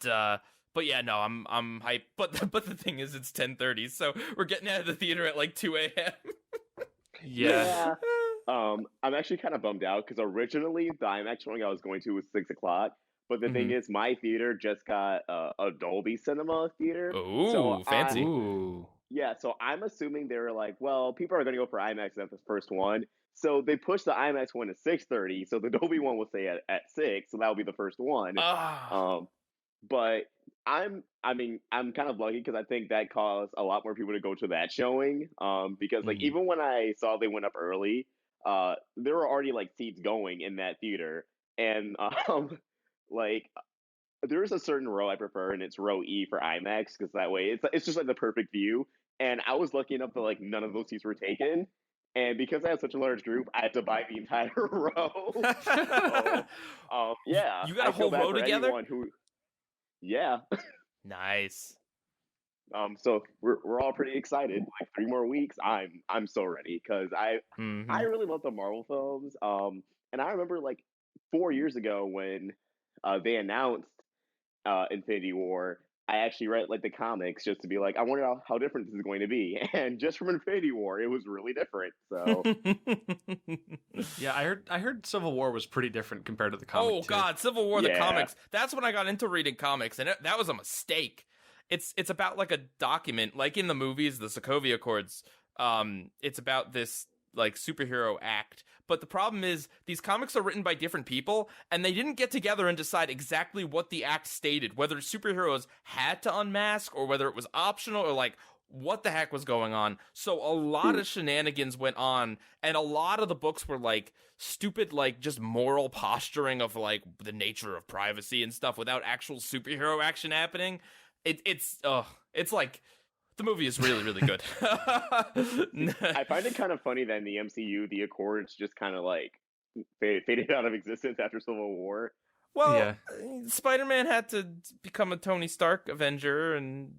yeah, no, I'm hyped. But the thing is, it's 10:30, so we're getting out of the theater at 2 a.m. Yeah. I'm actually kind of bummed out because originally the IMAX showing I was going to was 6 o'clock. But the thing is, my theater just got a Dolby Cinema theater. Ooh, so fancy. Yeah, so I'm assuming they were well, people are going to go for IMAX at the first one. So they pushed the IMAX one to 6:30. So the Dolby one will stay at 6. So that will be the first one. But I'm kind of lucky because I think that caused a lot more people to go to that showing. Because like Mhm. even when I saw they went up early, there were already like seats going in that theater, and like there's a certain row I prefer, and it's row E for IMAX because that way it's just like the perfect view. And I was lucky enough that like none of those seats were taken, and because I had such a large group, I had to buy the entire row. So, yeah, You got a I feel whole bad row for together? anyone who, yeah. Nice. So we're all pretty excited. Like 3 more weeks, I'm so ready because I Hmm. really love the Marvel films. And I remember like 4 years ago when they announced Infinity War, I actually read like the comics just to be like, I wonder how different this is going to be. And just from Infinity War, it was really different. So Yeah, I heard Civil War was pretty different compared to the comic Oh too. God, Civil War the yeah, comics. That's when I got into reading comics, and that was a mistake. It's about like a document, like in the movies, the Sokovia Accords. It's about this like superhero act. But the problem is these comics are written by different people, and they didn't get together and decide exactly what the act stated, whether superheroes had to unmask or whether it was optional or like what the heck was going on. So a lot hmm, of shenanigans went on, and a lot of the books were like stupid, like just moral posturing of like the nature of privacy and stuff without actual superhero action happening. It's like the movie is really really good. see, I find it kind of funny that in the MCU, the Accords just kind of like faded out of existence after Civil War. Well, Yeah. Spider-Man had to become a Tony Stark Avenger, and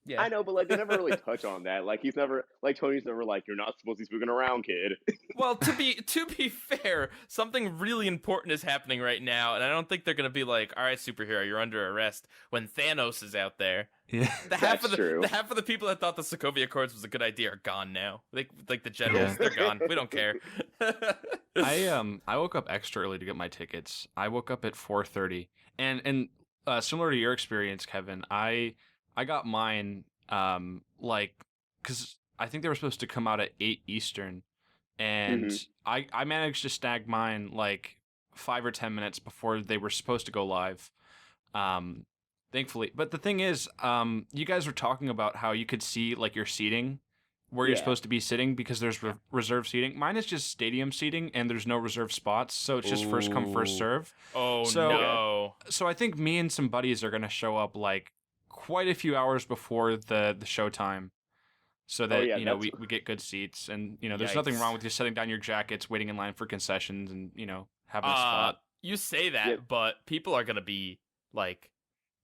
yeah. I know, but like they never really touch on that. Like he's never like Tony's never like you're not supposed to be spooking around, kid. Well, to be fair, something really important is happening right now, and I don't think they're gonna be like, "All right, superhero, you're under arrest." When Thanos is out there, Yeah. That's true. the half of the people that thought the Sokovia Accords was a good idea are gone now. Like the generals, Yeah. they're gone. We don't care. I woke up extra early to get my tickets. I woke up at 4:30, and similar to your experience, Kevin, I got mine like because I think they were supposed to come out at 8 Eastern, and Hmm. I managed to snag mine like 5 or 10 minutes before they were supposed to go live. Um, Thankfully, but the thing is, you guys were talking about how you could see like your seating where you're Yeah. supposed to be sitting because there's reserved seating. Mine is just stadium seating and there's no reserved spots, so it's just first come first Ooh. serve. Oh So no. so I think me and some buddies are gonna show up like quite a few hours before the show time, so Oh that yeah, that's we get good seats, and there's nothing Yikes. wrong with you setting down your jackets, waiting in line for concessions, and having a Uh, spot. you say yeah. that, but people are gonna be like,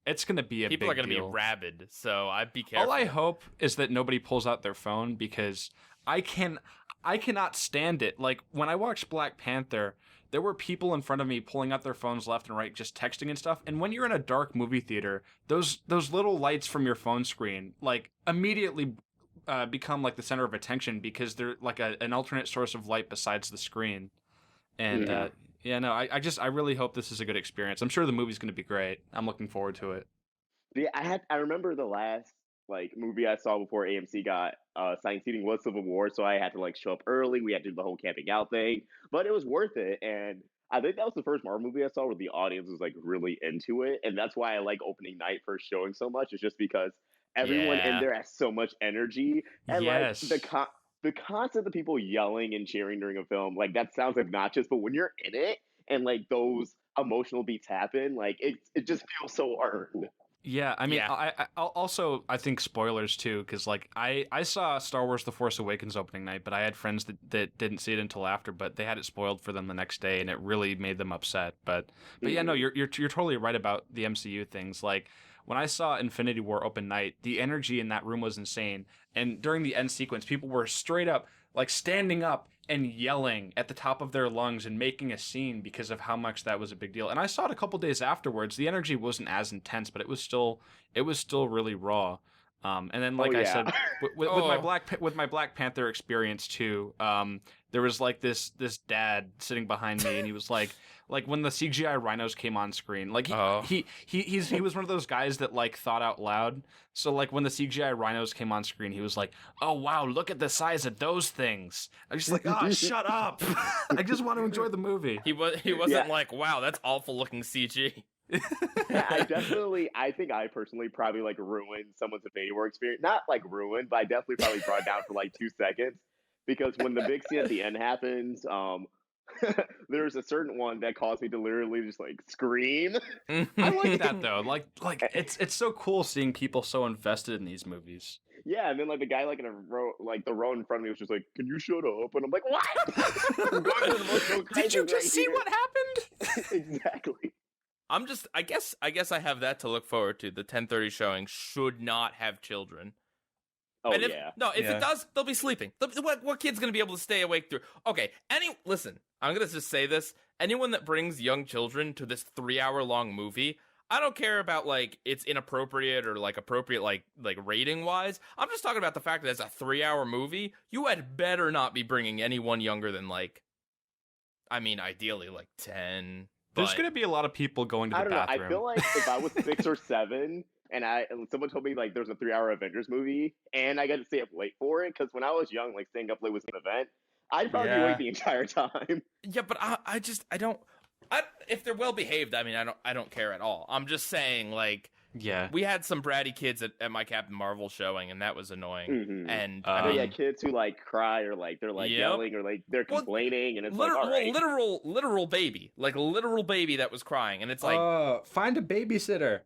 It's gonna be a people are big gonna be deal. rabid. So I'd be careful. All I hope is that nobody pulls out their phone because I cannot stand it. Like when I watched Black Panther, there were people in front of me pulling out their phones left and right, just texting and stuff. And when you're in a dark movie theater, those little lights from your phone screen like immediately become like the center of attention because they're like an alternate source of light besides the screen. And Yeah. yeah, no, I really hope this is a good experience. I'm sure the movie's going to be great. I'm looking forward to it. Yeah, I remember the last like movie I saw before AMC got assigned seating was Civil War, so I had to like show up early. We had to do the whole camping out thing, but it was worth it. And I think that was the first Marvel movie I saw where the audience was like really into it, and that's why I like opening night first showing so much. It's just because everyone in Yeah. there has so much energy, and like Yes. the concept of people yelling and cheering during a film, like that sounds obnoxious, but when you're in it and like those emotional beats happen, like it just feels so earned. Yeah, I mean, Yeah. I think spoilers too, because like I saw Star Wars: The Force Awakens opening night, but I had friends that didn't see it until after, but they had it spoiled for them the next day, and it really made them upset. But yeah, no, Mhm. you're totally right about the MCU things. Like when I saw Infinity War open night, the energy in that room was insane, and during the end sequence, people were straight up like standing up and yelling at the top of their lungs and making a scene because of how much that was a big deal. And I saw it a couple days afterwards. The energy wasn't as intense, but it was still really raw. And then, Oh like I yeah. said, with my Oh. Black Panther experience too, there was like this dad sitting behind me, and he was like when the CGI rhinos came on screen, like Oh. he was one of those guys that like thought out loud. So like when the CGI rhinos came on screen, he was like, "Oh wow, look at the size of those things." I'm just like, "Ah, shut up! I just want to enjoy the movie." He wasn't Yeah. like, wow, that's awful looking CG. I think I personally probably like ruined someone's Infinity War experience. Not like ruined, but I definitely probably brought it down for like 2 seconds. Because when the big scene at the end happens, there's a certain one that caused me to literally just like scream. I like that though. Like it's so cool seeing people so invested in these movies. Yeah, and then like the guy like in a row, like the row in front of me was just like, "Can you shut up?" And I'm like, "What?" I'm going through the emotional Did you crisis just right see here. what happened? Exactly. I guess I have that to look forward to. The 10:30 showing should not have children. Oh And if Yeah. it does, they'll be sleeping. What kid's gonna be able to stay awake through? Okay, listen, I'm gonna just say this. Anyone that brings young children to this 3-hour long movie, I don't care about like it's inappropriate or like appropriate like rating wise. I'm just talking about the fact that it's a 3-hour movie. You had better not be bringing anyone younger than like, I mean, ideally like 10. There's but- going to be a lot of people going to the I don't know. bathroom. I feel like if I was 6 or 7 and someone told me like there's a 3-hour Avengers movie and I got to stay up late for it, because when I was young, like staying up late was an event, I'd probably be Yeah. awake the entire time. Yeah, but I don't. If they're well behaved, I mean, I don't care at all. I'm just saying, like, Yeah. we had some bratty kids at my Captain Marvel showing, and that was annoying. Mhm. And Uh, I But mean, yeah, kids who like cry or like they're like Yep. yelling or like they're Well, complaining, and it's like, all right. literal baby, like a literal baby that was crying, and it's like, Find a babysitter.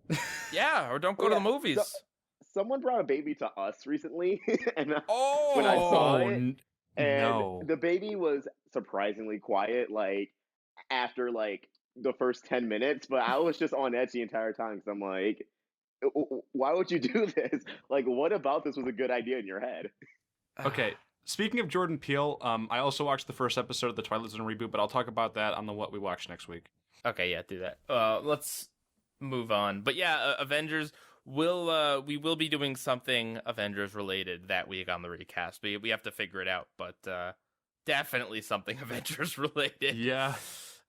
yeah, or don't go Oh, to the yeah. movies. Someone brought a baby to us recently, and Oh, when I saw it, n- and no. the baby was surprisingly quiet, like after like the first 10 minutes, but I was just on edge the entire time because I'm like, why would you do this? Like, what about this was a good idea in your head? Okay. Speaking of Jordan Peele, I also watched the first episode of the Twilight Zone reboot, but I'll talk about that on the What We Watch next week. Okay, yeah, do that. Let's move on. But yeah, Avengers. We will be doing something Avengers related that week on the recast. We have to figure it out, but definitely something Avengers related. Yeah.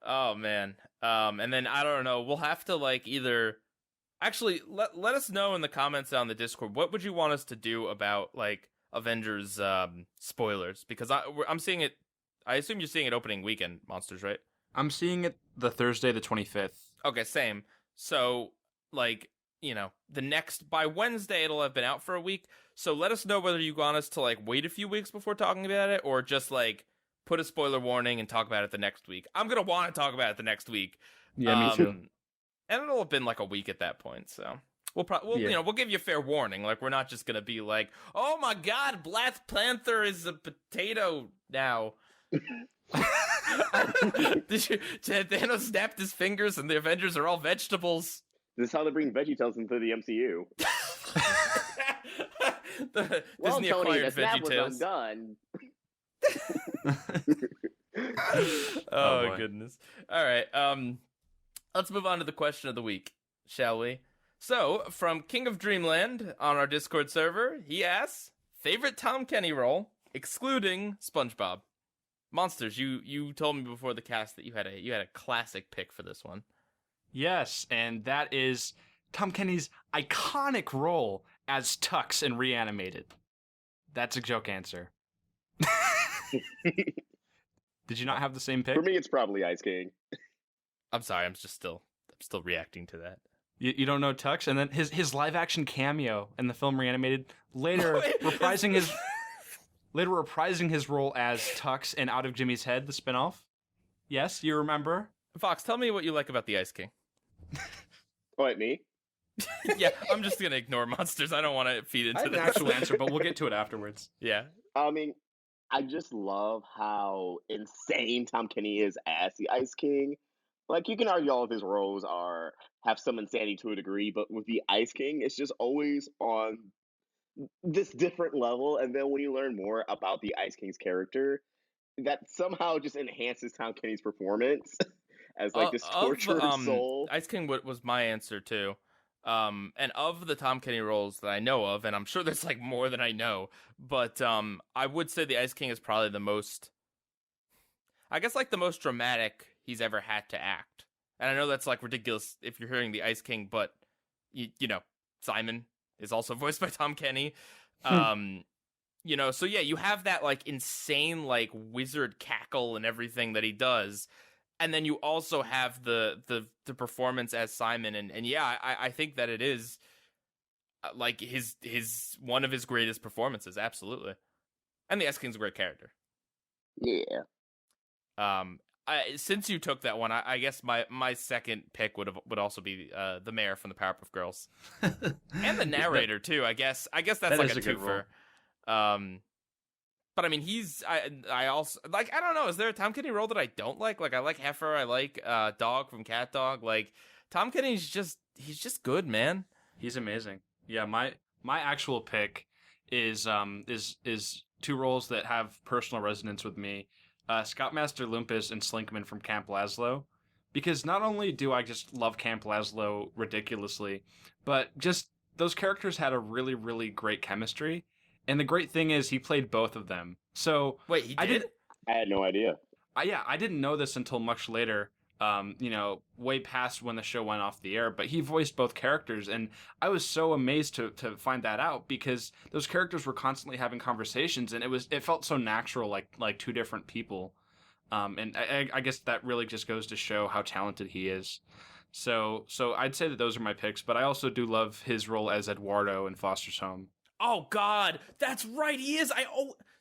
Oh man. And then I don't know. We'll have to like either. Actually, let us know in the comments on the Discord. What would you want us to do about like Avengers spoilers? Because I'm seeing it. I assume you're seeing it opening weekend, Monsters, right? I'm seeing it the Thursday, the 25th. Okay, same. So like, you know, by Wednesday it'll have been out for a week. So let us know whether you want us to like wait a few weeks before talking about it, or just like put a spoiler warning and talk about it the next week. I'm gonna want to talk about it the next week. Yeah, me too. And it'll have been like a week at that point, so we'll Yeah. we'll give you a fair warning. Like, we're not just gonna be like, oh my god, Black Panther is a potato now. Thanos snapped his fingers and the Avengers are all vegetables. This is how they bring VeggieTales into the MCU. The Well, Disney Tony, the acquired snap was VeggieTales. undone. Oh, boy. goodness. All right. Let's move on to the question of the week, shall we? So, from King of Dreamland on our Discord server, he asks, favorite Tom Kenny role, excluding SpongeBob. Monsters, you told me before the cast that you had a classic pick for this one. Yes, and that is Tom Kenny's iconic role as Tux in Reanimated. That's a joke answer. Did you not have the same pick? For me, it's probably Ice King. I'm sorry, I'm still reacting to that. You don't know Tux? And then his live action cameo in the film Reanimated, later Wait, reprising his role as Tux in Out of Jimmy's Head, the spinoff. Yes, you remember? Fox, tell me what you like about the Ice King. What, me? Yeah, I'm just gonna ignore Monsters. I don't want to feed I into have an this. actual answer, but we'll get to it afterwards. Yeah. I mean, I just love how insane Tom Kenny is as the Ice King. Like, you can argue all of his roles have some insanity to a degree, but with the Ice King, it's just always on this different level. And then when you learn more about the Ice King's character, that somehow just enhances Tom Kenny's performance as like this tortured soul. Ice King was my answer too. And of the Tom Kenny roles that I know of, and I'm sure there's like more than I know, but I would say the Ice King is probably the most, I guess, like the most dramatic he's ever had to act. And I know that's like ridiculous if you're hearing the Ice King, but you know, Simon is also voiced by Tom Kenny. You know, so yeah, you have that like insane like wizard cackle and everything that he does. and then you also have the performance as Simon, and yeah, I think that it is like his one of his greatest performances, absolutely. And the S-King's a great character. Yeah. Since you took that one, I guess my second pick would also be the mayor from the Powerpuff Girls, and the narrator too. I guess that's that like is a a good twofer. But I mean, I also like, I don't know. Is there a Tom Kenny role that I don't like? Like I like Heifer. I like Dog from Cat Dog. Like Tom Kenny's he's just good, man. He's amazing. Yeah, my actual pick is two roles that have personal resonance with me. Scoutmaster Lumpus and Slinkman from Camp Lazlo, because not only do I just love Camp Lazlo ridiculously, but just those characters had a really, really great chemistry. And the great thing is he played both of them. So wait, he did? I had no idea. I didn't know this until much later. Way past when the show went off the air, but he voiced both characters, and I was so amazed to find that out, because those characters were constantly having conversations, and it felt so natural, like two different people. And I guess that really just goes to show how talented he is. So I'd say that those are my picks, but I also do love his role as Eduardo in Foster's Home. Oh God, that's right, he is.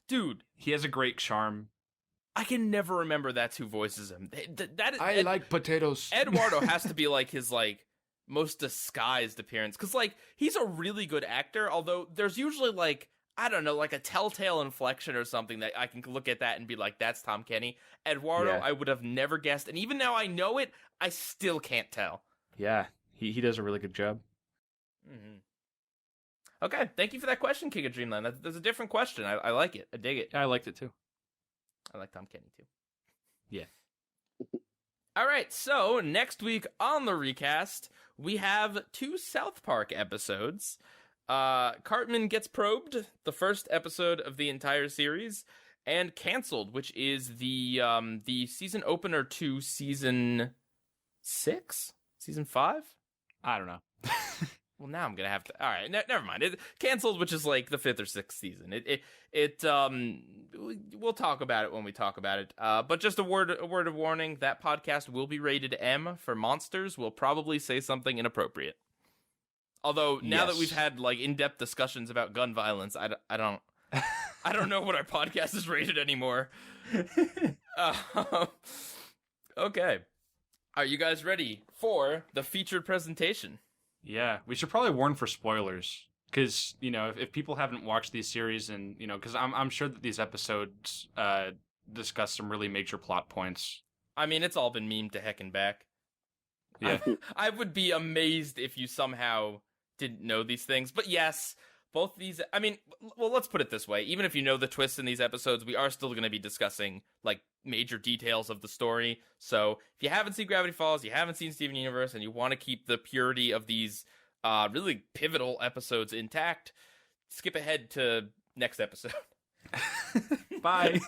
Dude, he has a great charm. I can never remember that's who voices him. I like potatoes. Eduardo has to be like his like most disguised appearance, because like he's a really good actor. Although there's usually like, I don't know, like a telltale inflection or something that I can look at that and be like, that's Tom Kenny. Eduardo, Yeah. I would have never guessed, and even now I know it, I still can't tell. Yeah, he does a really good job. Mm-hmm. Okay, thank you for that question, King of Dreamland. That's a different question. I like it. I dig it. Yeah, I liked it too. I like Tom Kenny too. Yeah. All right, so next week on the recast, we have 2 South Park episodes. Cartman Gets Probed, the first episode of the entire series, and Canceled, which is the season opener to season 6? Season 5? I don't know. Well, now I'm gonna have to. All right, never mind. Canceled, which is like the 5th or 6th season. We'll talk about it when we talk about it. But just a word of warning: that podcast will be rated M for monsters. We'll probably say something inappropriate. Although now that we've had like in-depth discussions about gun violence, I don't know what our podcast is rated anymore. Okay, are you guys ready for the featured presentation? Yeah, we should probably warn for spoilers, because if people haven't watched these series, and because I'm sure that these episodes discuss some really major plot points. I mean, it's all been memed to heck and back. Yeah, I would be amazed if you somehow didn't know these things. But yes, both these. I mean, well, let's put it this way: even if you know the twists in these episodes, we are still going to be discussing like major details of the story. So if you haven't seen Gravity Falls, you haven't seen Steven Universe, and you want to keep the purity of these really pivotal episodes intact, skip ahead to next episode. Bye.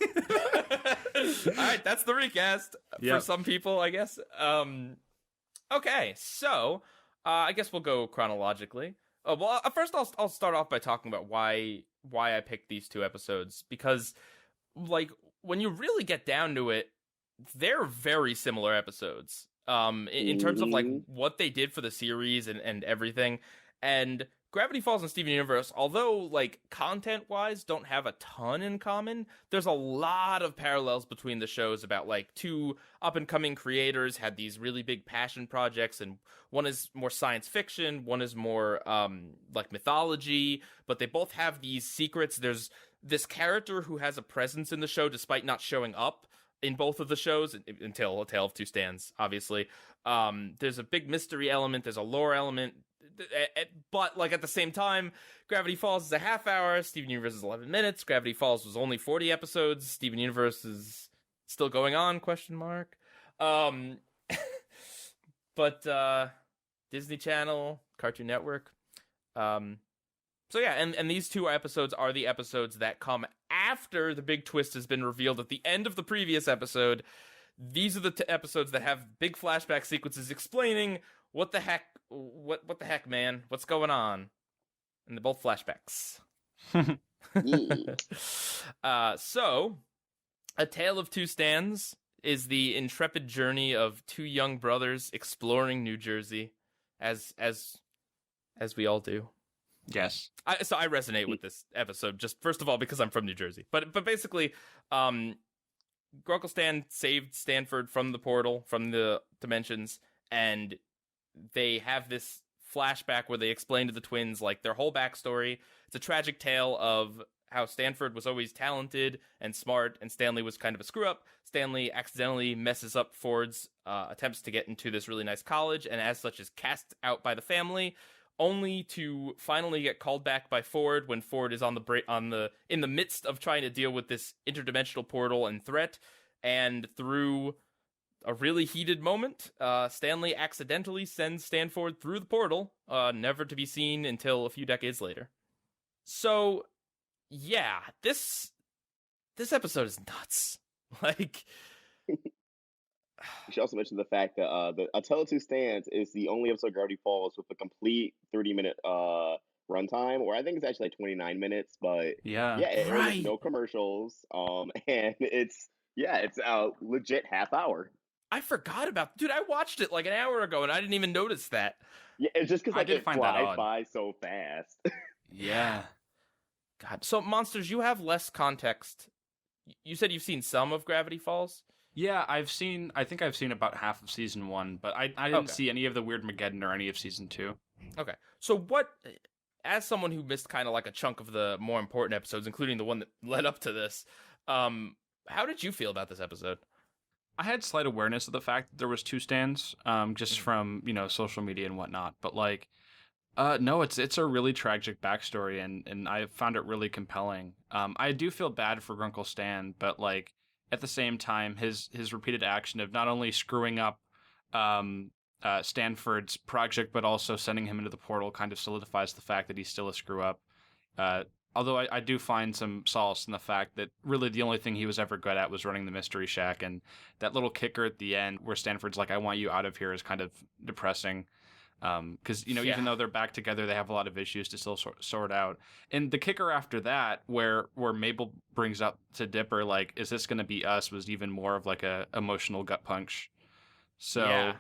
All right, that's the recast for some people, I guess. Okay, so I guess we'll go chronologically. Well, first I'll start off by talking about why I picked these 2 episodes, because like when you really get down to it, they're very similar episodes in terms of like what they did for the series and everything. And Gravity Falls and Steven Universe, although like content-wise don't have a ton in common, there's a lot of parallels between the shows about like 2 up-and-coming creators had these really big passion projects, and one is more science fiction, one is more like mythology, but they both have these secrets. There's this character who has a presence in the show despite not showing up in both of the shows until A Tale of Two Stands, obviously. There's a big mystery element, there's a lore element, but like at the same time, Gravity Falls is a half hour, Steven Universe is 11 minutes. Gravity Falls was only 40 episodes, Steven Universe is still going on, ? But Disney Channel, Cartoon Network. So yeah, and these 2 episodes are the episodes that come after the big twist has been revealed at the end of the previous episode. These are the episodes that have big flashback sequences explaining what the heck, man, what's going on, and they're both flashbacks. So, A Tale of Two Stands is the intrepid journey of two young brothers exploring New Jersey, as we all do. Yes. So I resonate with this episode, just first of all because I'm from New Jersey, but basically, Grunkle Stan saved Stanford from the portal, from the dimensions, and they have this flashback where they explain to the twins like their whole backstory. It's a tragic tale of how Stanford was always talented and smart, and Stanley was kind of a screw-up. Stanley accidentally messes up Ford's attempts to get into this really nice college, and as such is cast out by the family, only to finally get called back by Ford when Ford is in the midst of trying to deal with this interdimensional portal and threat. And through a really heated moment, Stanley accidentally sends Stanford through the portal, never to be seen until a few decades later. So, yeah, this episode is nuts. Like, You should also mention the fact that Untitled Two Stands is the only episode of Gravity Falls with a complete 30-minute runtime, or I think it's actually like 29 minutes, but Yeah. it airs Right. no commercials, and it's a legit half hour. I forgot about... Dude, I watched it like an hour ago, and I didn't even notice that. Yeah, it's just because I like, did it find that flies odd. by so fast. Yeah. God. So, Monsters, you have less context. You said you've seen some of Gravity Falls? Yeah, I think I've seen about half of season 1, but I didn't Okay. see any of the Weird Mageddon or any of season 2. Okay. So what, as someone who missed kind of like a chunk of the more important episodes, including the one that led up to this, how did you feel about this episode? I had slight awareness of the fact that there was two stands, just from, social media and whatnot. But like, no, it's a really tragic backstory, and I found it really compelling. I do feel bad for Grunkle Stan, but like at the same time, his repeated action of not only screwing up Stanford's project, but also sending him into the portal kind of solidifies the fact that he's still a screw up. Although I do find some solace in the fact that really the only thing he was ever good at was running the Mystery Shack, and that little kicker at the end where Stanford's like, "I want you out of here," is kind of depressing. Because even though they're back together, they have a lot of issues to still sort out. And the kicker after that, where Mabel brings up to Dipper, like, "Is this going to be us?" was even more of like a emotional gut punch. So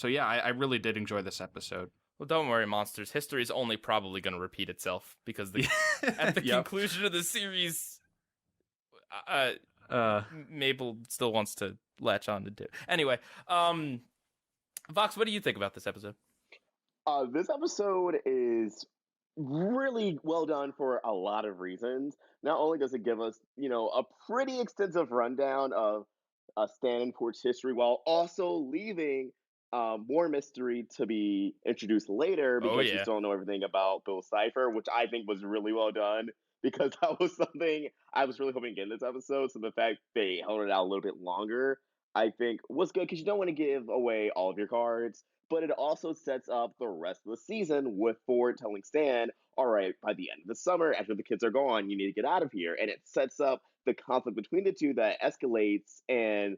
yeah, I really did enjoy this episode. Well, don't worry, Monsters. History is only probably going to repeat itself because at the Yep. conclusion of the series, Mabel still wants to latch on to Dip. Anyway, Vox, what do you think about this episode? This episode is really well done for a lot of reasons. Not only does it give us, a pretty extensive rundown of Stan and Port's history, while also leaving more mystery to be introduced later because you still don't know everything about Bill Cipher, which I think was really well done because that was something I was really hoping to get in this episode. So the fact they held it out a little bit longer, I think, was good because you don't want to give away all of your cards. But it also sets up the rest of the season with Ford telling Stan, all right, by the end of the summer, after the kids are gone, you need to get out of here. And it sets up the conflict between the two that escalates and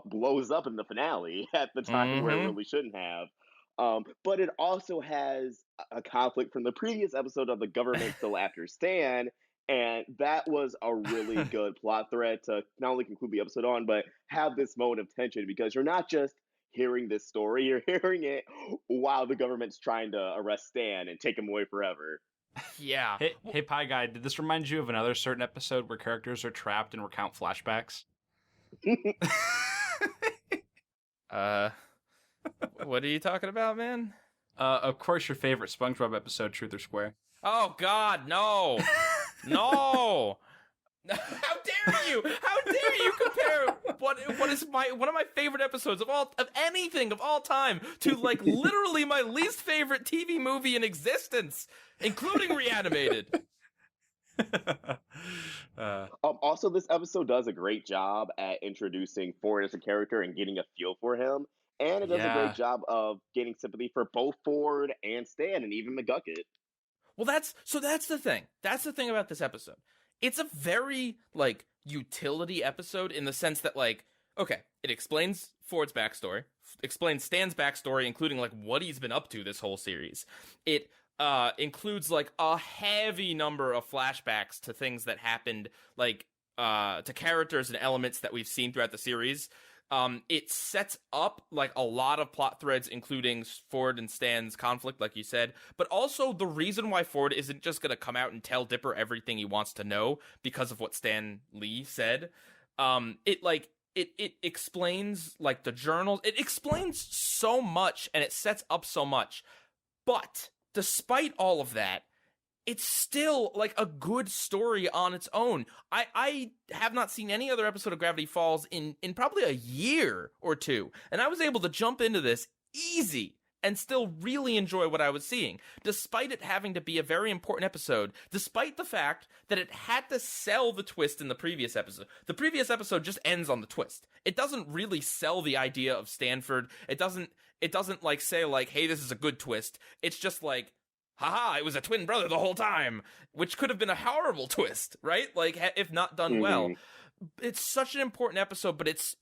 blows up in the finale at the time where it really shouldn't have. But it also has a conflict from the previous episode of the government still after Stan. And that was a really good plot thread to not only conclude the episode on, but have this moment of tension because you're not just hearing this story, you're hearing it while the government's trying to arrest Stan and take him away forever. Yeah. Hey, Pieguy, did this remind you of another certain episode where characters are trapped and recount flashbacks? What are you talking about, man? Of course, your favorite SpongeBob episode, Truth or Square. Oh God, no, no! How dare you? How dare you compare what is one of my favorite episodes of anything of all time to like literally my least favorite TV movie in existence, including Reanimated. Also, this episode does a great job at introducing Ford as a character and getting a feel for him. And it does a great job of getting sympathy for both Ford and Stan and even McGucket. Well, that's the thing. That's the thing about this episode. It's a very, like, utility episode in the sense that, like, okay, it explains Ford's backstory, explains Stan's backstory, including, like, what he's been up to this whole series. It includes, like, a heavy number of flashbacks to things that happened, like, to characters and elements that we've seen throughout the series. It sets up like a lot of plot threads, including Ford and Stan's conflict, like you said, but also the reason why Ford isn't just going to come out and tell Dipper everything he wants to know because of what Stan Lee said. It explains like the journals. It explains so much and it sets up so much. But despite all of that, it's still like a good story on its own. I have not seen any other episode of Gravity Falls in probably a year or two. And I was able to jump into this easy and still really enjoy what I was seeing, despite it having to be a very important episode, despite the fact that it had to sell the twist in the previous episode. The previous episode just ends on the twist. It doesn't really sell the idea of Stanford. It doesn't like say like, hey, this is a good twist. It's just like, haha, it was a twin brother the whole time, which could have been a horrible twist, right? Like, if not done well. It's such an important episode, but it's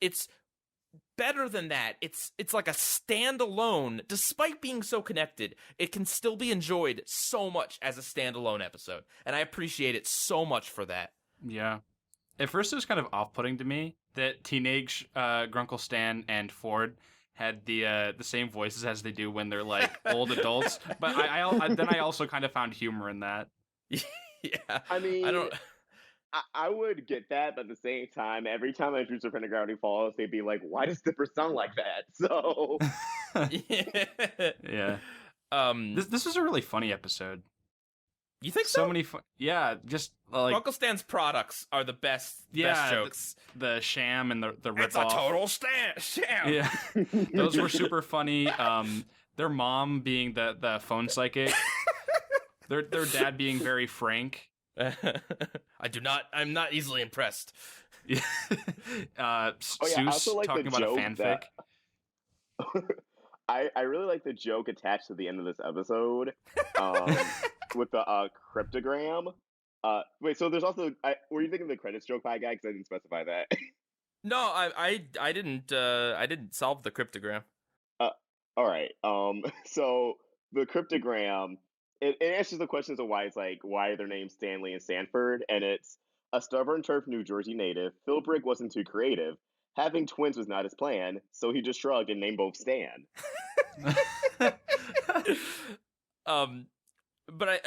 better than that. It's like a standalone. Despite being so connected, it can still be enjoyed so much as a standalone episode, and I appreciate it so much for that. Yeah. At first, it was kind of off-putting to me that teenage Grunkle Stan and Ford had the same voices as they do when they're like old adults, but I also kind of found humor in that. Yeah, I mean, I don't. I would get that, but at the same time, every time I introduce a friend to Gravity Falls, they'd be like, "Why does Dipper sound like that?" So, yeah. This was a really funny episode. You think so? Many fun. Yeah, just like Uncle Stan's products are the best. Yeah, best jokes. The sham and the rip It's off. a total sham. Yeah, those were super funny. Their mom being the phone psychic. their dad being very frank. I'm not easily impressed. Seuss like talking about a fanfic. I really like the joke attached to the end of this episode with the cryptogram. Wait, so there's also were you thinking the credits joke, Pieguy? Because I didn't specify that. No, I didn't solve the cryptogram. All right. So the cryptogram it answers the questions of why are their names Stanley and Stanford, and it's a stubborn turf New Jersey native. Philbrick wasn't too creative. Having twins was not his plan, so he just shrugged and named both Stan. But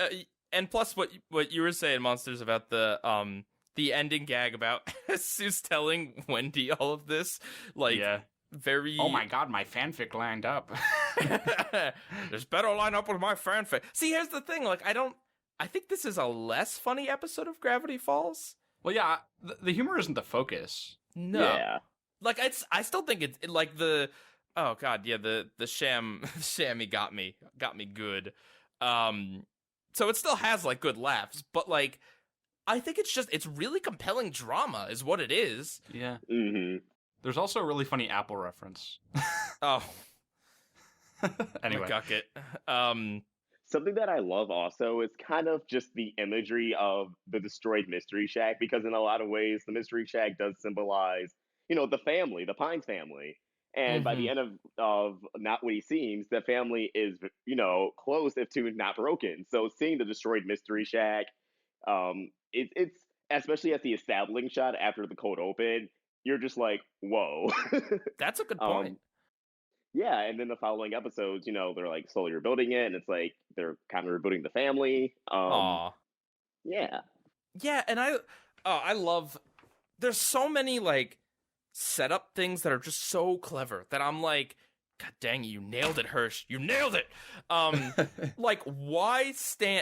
and plus what you were saying, Monsters, about the ending gag about Seuss telling Wendy all of this, like, yeah. Very. Oh my god, my fanfic lined up. This better line up with my fanfic. See, here's the thing. Like, I think this is a less funny episode of Gravity Falls. Well, yeah, the humor isn't the focus. No. Yeah. Like, I still think it's like the. Oh god, yeah, the shammy got me good. So it still has like good laughs, but like, I think it's really compelling drama, is what it is. Yeah. Mm-hmm. There's also a really funny Apple reference. Oh. Anyway. McGucket. Something that I love also is kind of just the imagery of the destroyed Mystery Shack, because in a lot of ways, the Mystery Shack does symbolize, the family, the Pines family. And by the end of Not What He Seems, the family is, close if to not broken. So seeing the destroyed Mystery Shack, it's especially at the establishing shot after the cold open, you're just like, whoa. That's a good point. Yeah, and then the following episodes, they're like slowly rebuilding it, and it's like they're kind of rebooting the family. Aw. Yeah. Yeah, and I love. There's so many like setup things that are just so clever that I'm like, God dang it, you nailed it, Hirsch. You nailed it. Like,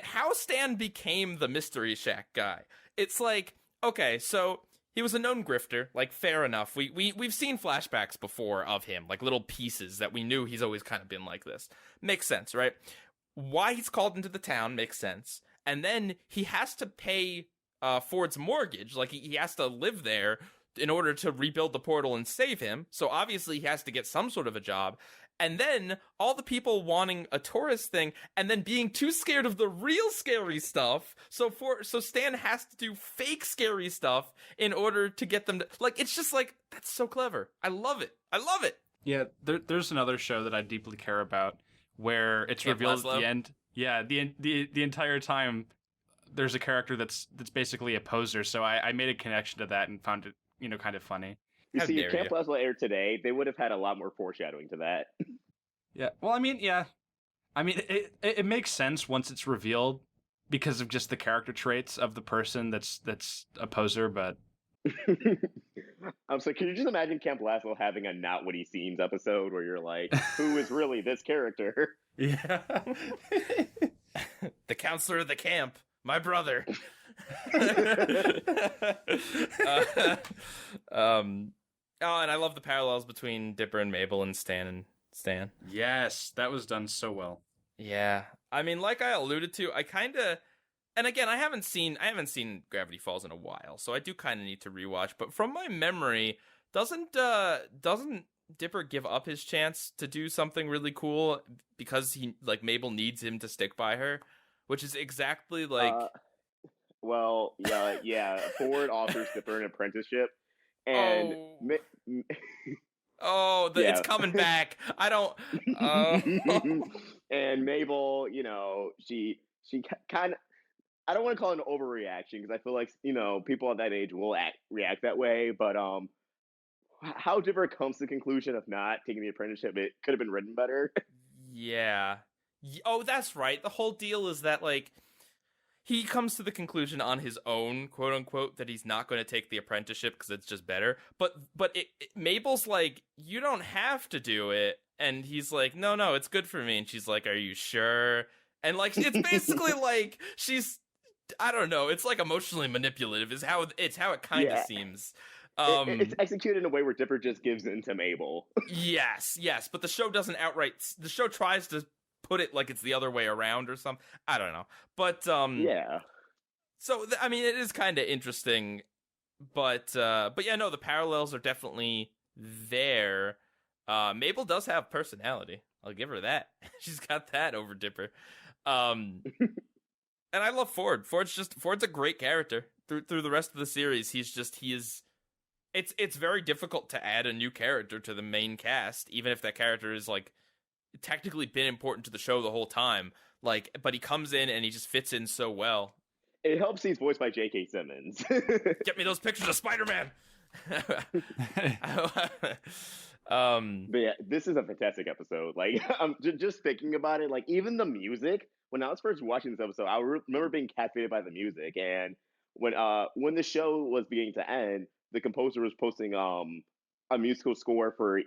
how Stan became the Mystery Shack guy. It's like, okay, so he was a known grifter, like, fair enough. We've seen flashbacks before of him, like little pieces that we knew he's always kind of been like this. Makes sense, right? Why he's called into the town makes sense. And then he has to pay Ford's mortgage, like he has to live there in order to rebuild the portal and save him. So obviously he has to get some sort of a job. And then all the people wanting a tourist thing and then being too scared of the real scary stuff. So Stan has to do fake scary stuff in order to get them to, like, it's just like, that's so clever. I love it. Yeah, there's another show that I deeply care about where it's Camp revealed Laszlo? at the end. Yeah, the entire time there's a character that's basically a poser. So I made a connection to that and found it, kind of funny. You How see, dare if Camp you. Lazlo aired today, they would have had a lot more foreshadowing to that. Yeah. Well, I mean, yeah. I mean, it makes sense once it's revealed because of just the character traits of the person that's a poser, but So can you just imagine Camp Lazlo having a Not What He Seems episode where you're like, who is really this character? yeah. The counselor of the camp, my brother. Oh, and I love the parallels between Dipper and Mabel and Stan. Yes, that was done so well. Yeah, I mean, like I alluded to, I kind of, and again, I haven't seen Gravity Falls in a while, so I do kind of need to rewatch. But from my memory, doesn't Dipper give up his chance to do something really cool because Mabel needs him to stick by her, which is exactly like. Well, yeah. Ford offers Dipper an apprenticeship, and It's coming back. I don't. And Mabel, she kind of. I don't want to call it an overreaction because I feel like people at that age will react that way. But how Dipper comes to the conclusion of not taking the apprenticeship, it could have been written better. Yeah. Oh, that's right. The whole deal is that he comes to the conclusion on his own, quote unquote, that he's not going to take the apprenticeship because it's just better. But Mabel's like, you don't have to do it, and he's like, no, it's good for me. And she's like, are you sure? And it's basically like she's, I don't know, it's emotionally manipulative. Is how it kind of seems. It's executed in a way where Dipper just gives in to Mabel. yes, but the show doesn't outright. The show tries to put it like it's the other way around or something. I don't know. But yeah. So I mean, it is kind of interesting, but yeah, no, the parallels are definitely there. Mabel does have personality. I'll give her that. She's got that over Dipper. And I love Ford. Ford's a great character through the rest of the series. It's very difficult to add a new character to the main cast, even if that character is technically been important to the show the whole time. But he comes in and he just fits in so well. It helps he's voiced by J.K. Simmons. Get me those pictures of Spider-Man. But yeah, this is a fantastic episode. I'm just thinking about it. Even the music. When I was first watching this episode, I remember being captivated by the music. And when the show was beginning to end, the composer was posting a musical score for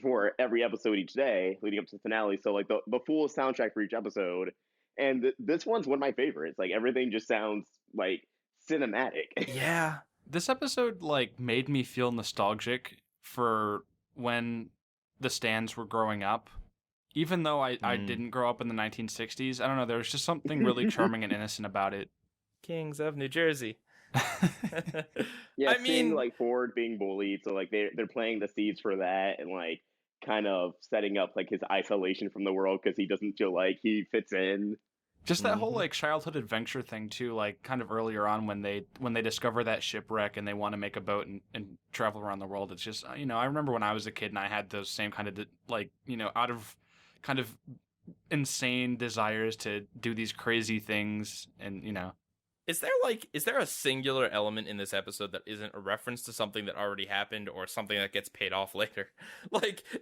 for every episode each day leading up to the finale. So the full soundtrack for each episode. And this one's one of my favorites. Everything just sounds cinematic. Yeah. This episode made me feel nostalgic for when the Stans were growing up. Even though I didn't grow up in the 1960s, I don't know, there was just something really charming and innocent about it. Kings of New Jersey. Yeah, seeing Ford being bullied, so they're planting the seeds for that, and kind of setting up his isolation from the world because he doesn't feel like he fits in. Just that whole childhood adventure thing too, kind of earlier on when they discover that shipwreck and they want to make a boat and travel around the world. It's just I remember when I was a kid and I had those same kind of out of kind of insane desires to do these crazy things, and Is there a singular element in this episode that isn't a reference to something that already happened or something that gets paid off later?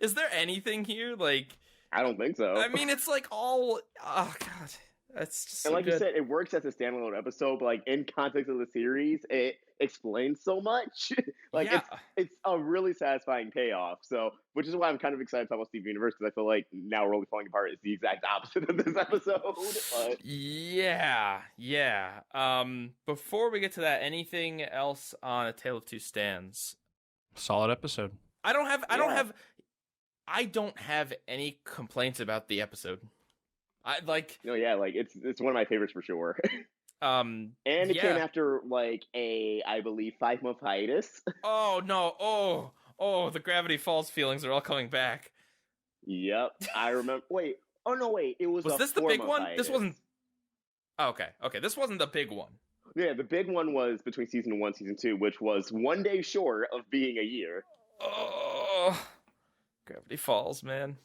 Is there anything here? I don't think so. I mean, it's oh god, that's just so and good. You said, it works as a standalone episode, but in context of the series, it explains so much. It's a really satisfying payoff. So, which is why I'm kind of excited to talk about Steven Universe, because I feel like Now We're Only Falling Apart is the exact opposite of this episode. But... Yeah. Before we get to that, anything else on A Tale of Two Stands? Solid episode. I don't have any complaints about the episode. It's one of my favorites for sure. And it came after I believe 5-month hiatus. Oh no! Oh, the Gravity Falls feelings are all coming back. Yep, I remember. Wait, it was. Was this the big one? Hiatus. This wasn't. Okay, this wasn't the big one. Yeah, the big one was between season 1 and season 2, which was one day short of being a year. Oh, Gravity Falls, man.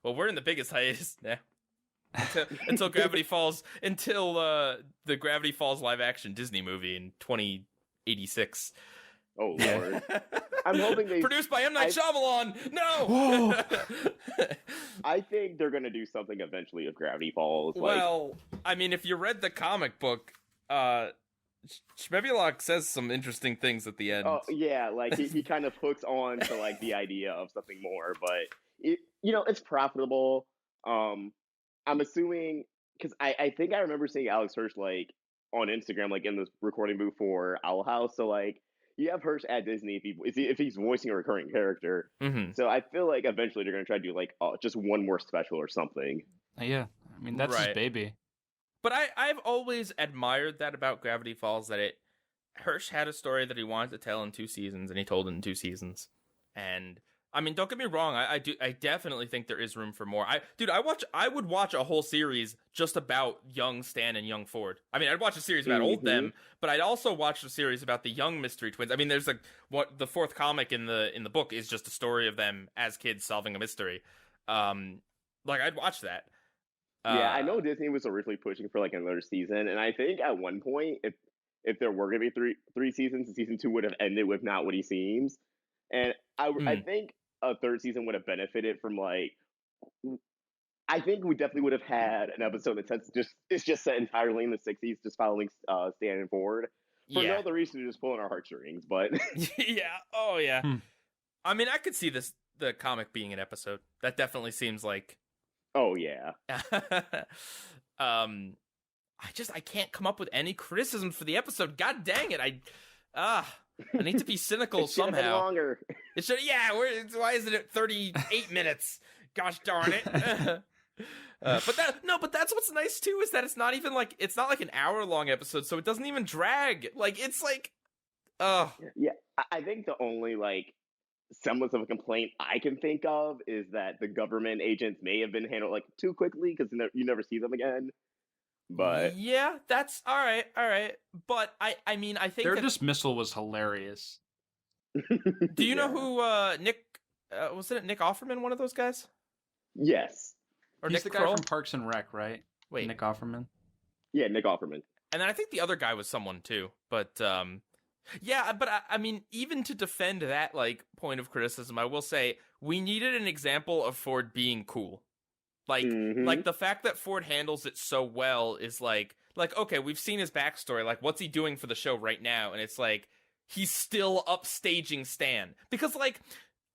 Well, we're in the biggest hiatus now. Until Gravity Falls, until the Gravity Falls live action Disney movie in 2086. Oh Lord. I'm hoping they produced by M. Night Shyamalan. No. Whoa. I think they're gonna do something eventually with Gravity Falls. Well, I mean, if you read the comic book, Shmebulock says some interesting things at the end. Oh yeah, like he kind of hooks on to like the idea of something more, but it's profitable. I'm assuming because I think I remember seeing Alex Hirsch like on Instagram, like in the recording booth for Owl House. So like you have Hirsch at Disney if he's voicing a recurring character. Mm-hmm. So I feel like eventually they're gonna try to do like just one more special or something. Yeah, I mean that's his baby. But I've always admired that about Gravity Falls, that Hirsch had a story that he wanted to tell in 2 seasons, and he told it in 2 seasons. And I mean, don't get me wrong, I definitely think there is room for more. I would watch a whole series just about young Stan and young Ford. I mean, I'd watch a series about old them, but I'd also watch a series about the young mystery twins. I mean, there's like the 4th comic in the book is just a story of them as kids solving a mystery. Like I'd watch that. Yeah, I know Disney was originally pushing for like another season, and I think at one point, if there were going to be three seasons, season 2 would have ended with Not What He Seems, and I think a 3rd season would have benefited from like, I think we definitely would have had an episode that it's just set entirely in the 60s, just following Stan and Ford for no other reason than just pulling our heartstrings, but yeah. I mean, I could see the comic being an episode. That definitely seems like. Oh yeah. I can't come up with any criticism for the episode. God dang it! I need to be cynical somehow. Longer. It should. Yeah. Why isn't it 38 minutes? Gosh darn it. But that's what's nice too, is that it's not like an hour-long episode, so it doesn't even drag. Like it's like, Yeah, I think the only like semblance of a complaint I can think of is that the government agents may have been handled like too quickly because you never see them again. But yeah, that's all right. But I mean, I think their dismissal was hilarious. Do you know who Nick was it Nick Offerman, one of those guys? Yes. Or He's Nick the guy Kroll? from Parks and Rec, right? Wait, Nick Offerman. Yeah, Nick Offerman. And then I think the other guy was someone too. But yeah, but I mean, even to defend that like point of criticism, I will say we needed an example of Ford being cool. Like the fact that Ford handles it so well is like okay, we've seen his backstory. Like, what's he doing for the show right now? And it's like he's still upstaging Stan, because like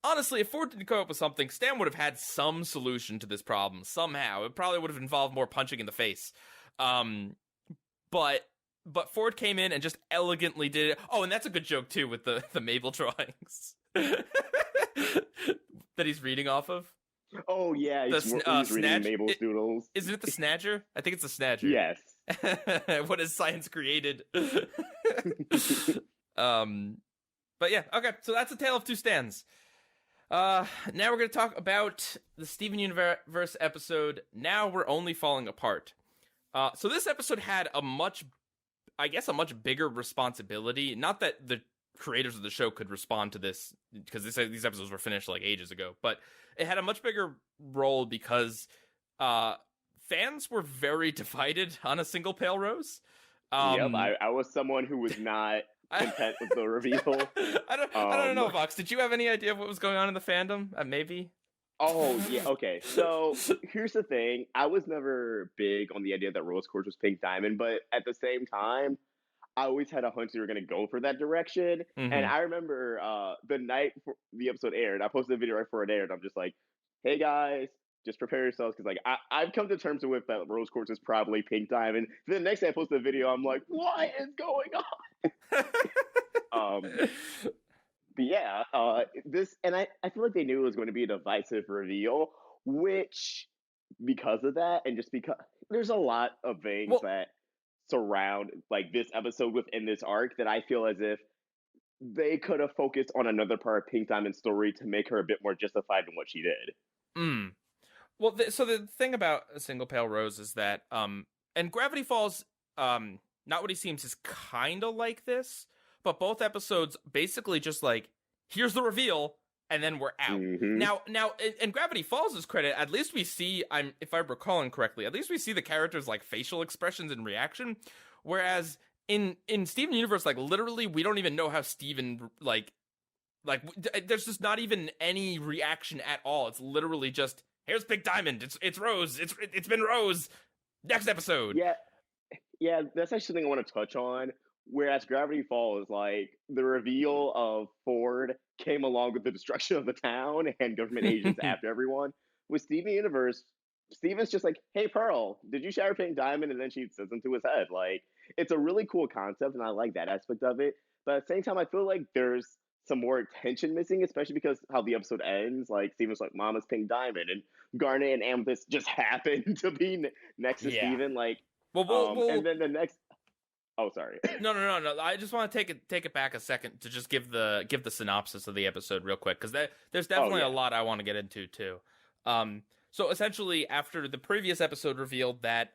honestly, if Ford didn't come up with something, Stan would have had some solution to this problem somehow. It probably would have involved more punching in the face. But Ford came in and just elegantly did it. Oh, and that's a good joke too with the Mabel drawings that he's reading off of. Oh yeah, he's reading Mabel's doodles. Isn't it the Snatcher? I think it's the Snatcher. Yes. What has science created? But yeah, okay. So that's A Tale of Two Stans. Now we're going to talk about the Steven Universe episode, Now We're Only Falling Apart. So this episode had a much bigger responsibility. Not that the creators of the show could respond to this, because these episodes were finished like ages ago, but it had a much bigger role because fans were very divided on A Single Pale Rose. Yep, I was someone who was not content with the reveal. I don't know, Vox. Did you have any idea of what was going on in the fandom? Maybe? Oh, yeah, okay. So, here's the thing. I was never big on the idea that Rose Quartz was Pink Diamond, but at the same time, I always had a hunch they were going to go for that direction. Mm-hmm. And I remember the night the episode aired, I posted a video right before it aired. I'm just like, hey, guys, just prepare yourselves, because like I've come to terms with that Rose Quartz is probably Pink Diamond. Then the next day I posted a video, I'm like, what is going on? But yeah, this, and I feel like they knew it was going to be a divisive reveal, which, because of that, and just because there's a lot of things that surround like this episode within this arc that I feel as if they could have focused on another part of Pink Diamond's story to make her a bit more justified in what she did. Well, so the thing about A Single Pale Rose is that, and Gravity Falls, Not What He Seems is kind of like this, but both episodes basically just like, here's the reveal, and then we're out. Mm-hmm. Now, in Gravity Falls' credit, at least we see, if I'm recalling correctly, at least we see the characters' like facial expressions and reaction, whereas in Steven Universe, like literally, we don't even know how Steven there's just not even any reaction at all. It's literally just here's Pink Diamond. It's Rose. It's been Rose. Next episode. Yeah, that's actually something I want to touch on. Whereas Gravity Falls, like the reveal of Ford came along with the destruction of the town and government agents after everyone. With Steven Universe, Steven's just like, "Hey Pearl, did you shatter Pink Diamond?" And then she says into his head. Like, it's a really cool concept, and I like that aspect of it. But at the same time, I feel like there's some more attention missing, especially because how the episode ends. Like Steven's like, "Mama's Pink Diamond," and Garnet and Amethyst just happen to be next to Steven. Like, and then the next. Oh, sorry. No. I just want to take it back a second to just give the synopsis of the episode real quick, because there's definitely a lot I want to get into too. So essentially, after the previous episode revealed that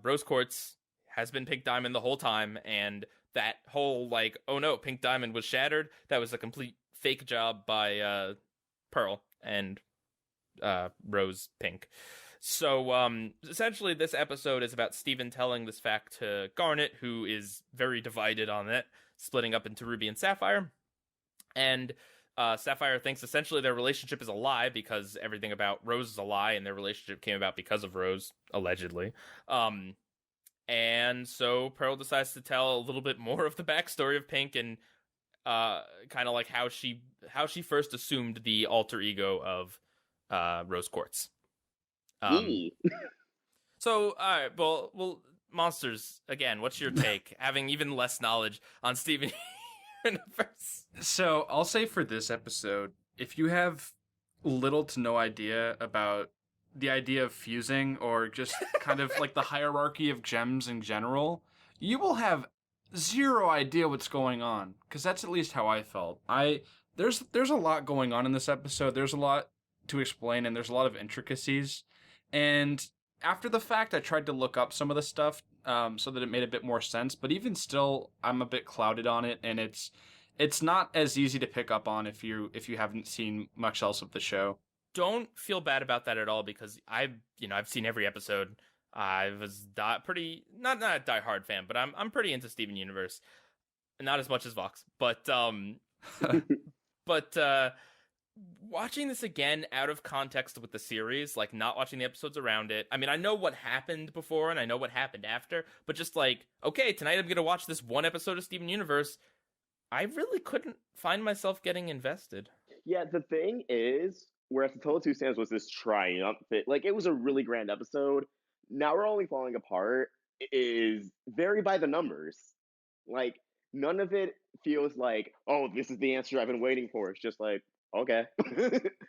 Rose Quartz has been Pink Diamond the whole time, and that whole like, oh no, Pink Diamond was shattered, that was a complete fake job by Pearl and Rose Pink. So, essentially, this episode is about Steven telling this fact to Garnet, who is very divided on it, splitting up into Ruby and Sapphire. And Sapphire thinks essentially their relationship is a lie because everything about Rose is a lie, and their relationship came about because of Rose, allegedly. And so Pearl decides to tell a little bit more of the backstory of Pink and kind of like how she first assumed the alter ego of Rose Quartz. So, all right, well, Monsters, again, what's your take, having even less knowledge on Steven Universe? So, I'll say for this episode, if you have little to no idea about the idea of fusing or just kind of like the hierarchy of gems in general, you will have zero idea what's going on, because that's at least how I felt. There's a lot going on in this episode. There's a lot to explain, and there's a lot of intricacies. And after the fact, I tried to look up some of the stuff so that it made a bit more sense. But even still, I'm a bit clouded on it, and it's not as easy to pick up on if you haven't seen much else of the show. Don't feel bad about that at all, because I've seen every episode. I was not a diehard fan, but I'm pretty into Steven Universe, not as much as Vox, but watching this again out of context with the series, like not watching the episodes around it. I mean, I know what happened before and I know what happened after, but just like, okay, tonight I'm going to watch this one episode of Steven Universe. I really couldn't find myself getting invested. Yeah, the thing is, whereas the Total Two Sands was this triumphant, like it was a really grand episode. Now We're Only Falling Apart is very by the numbers. Like, none of it feels like, oh, this is the answer I've been waiting for. It's just like, okay.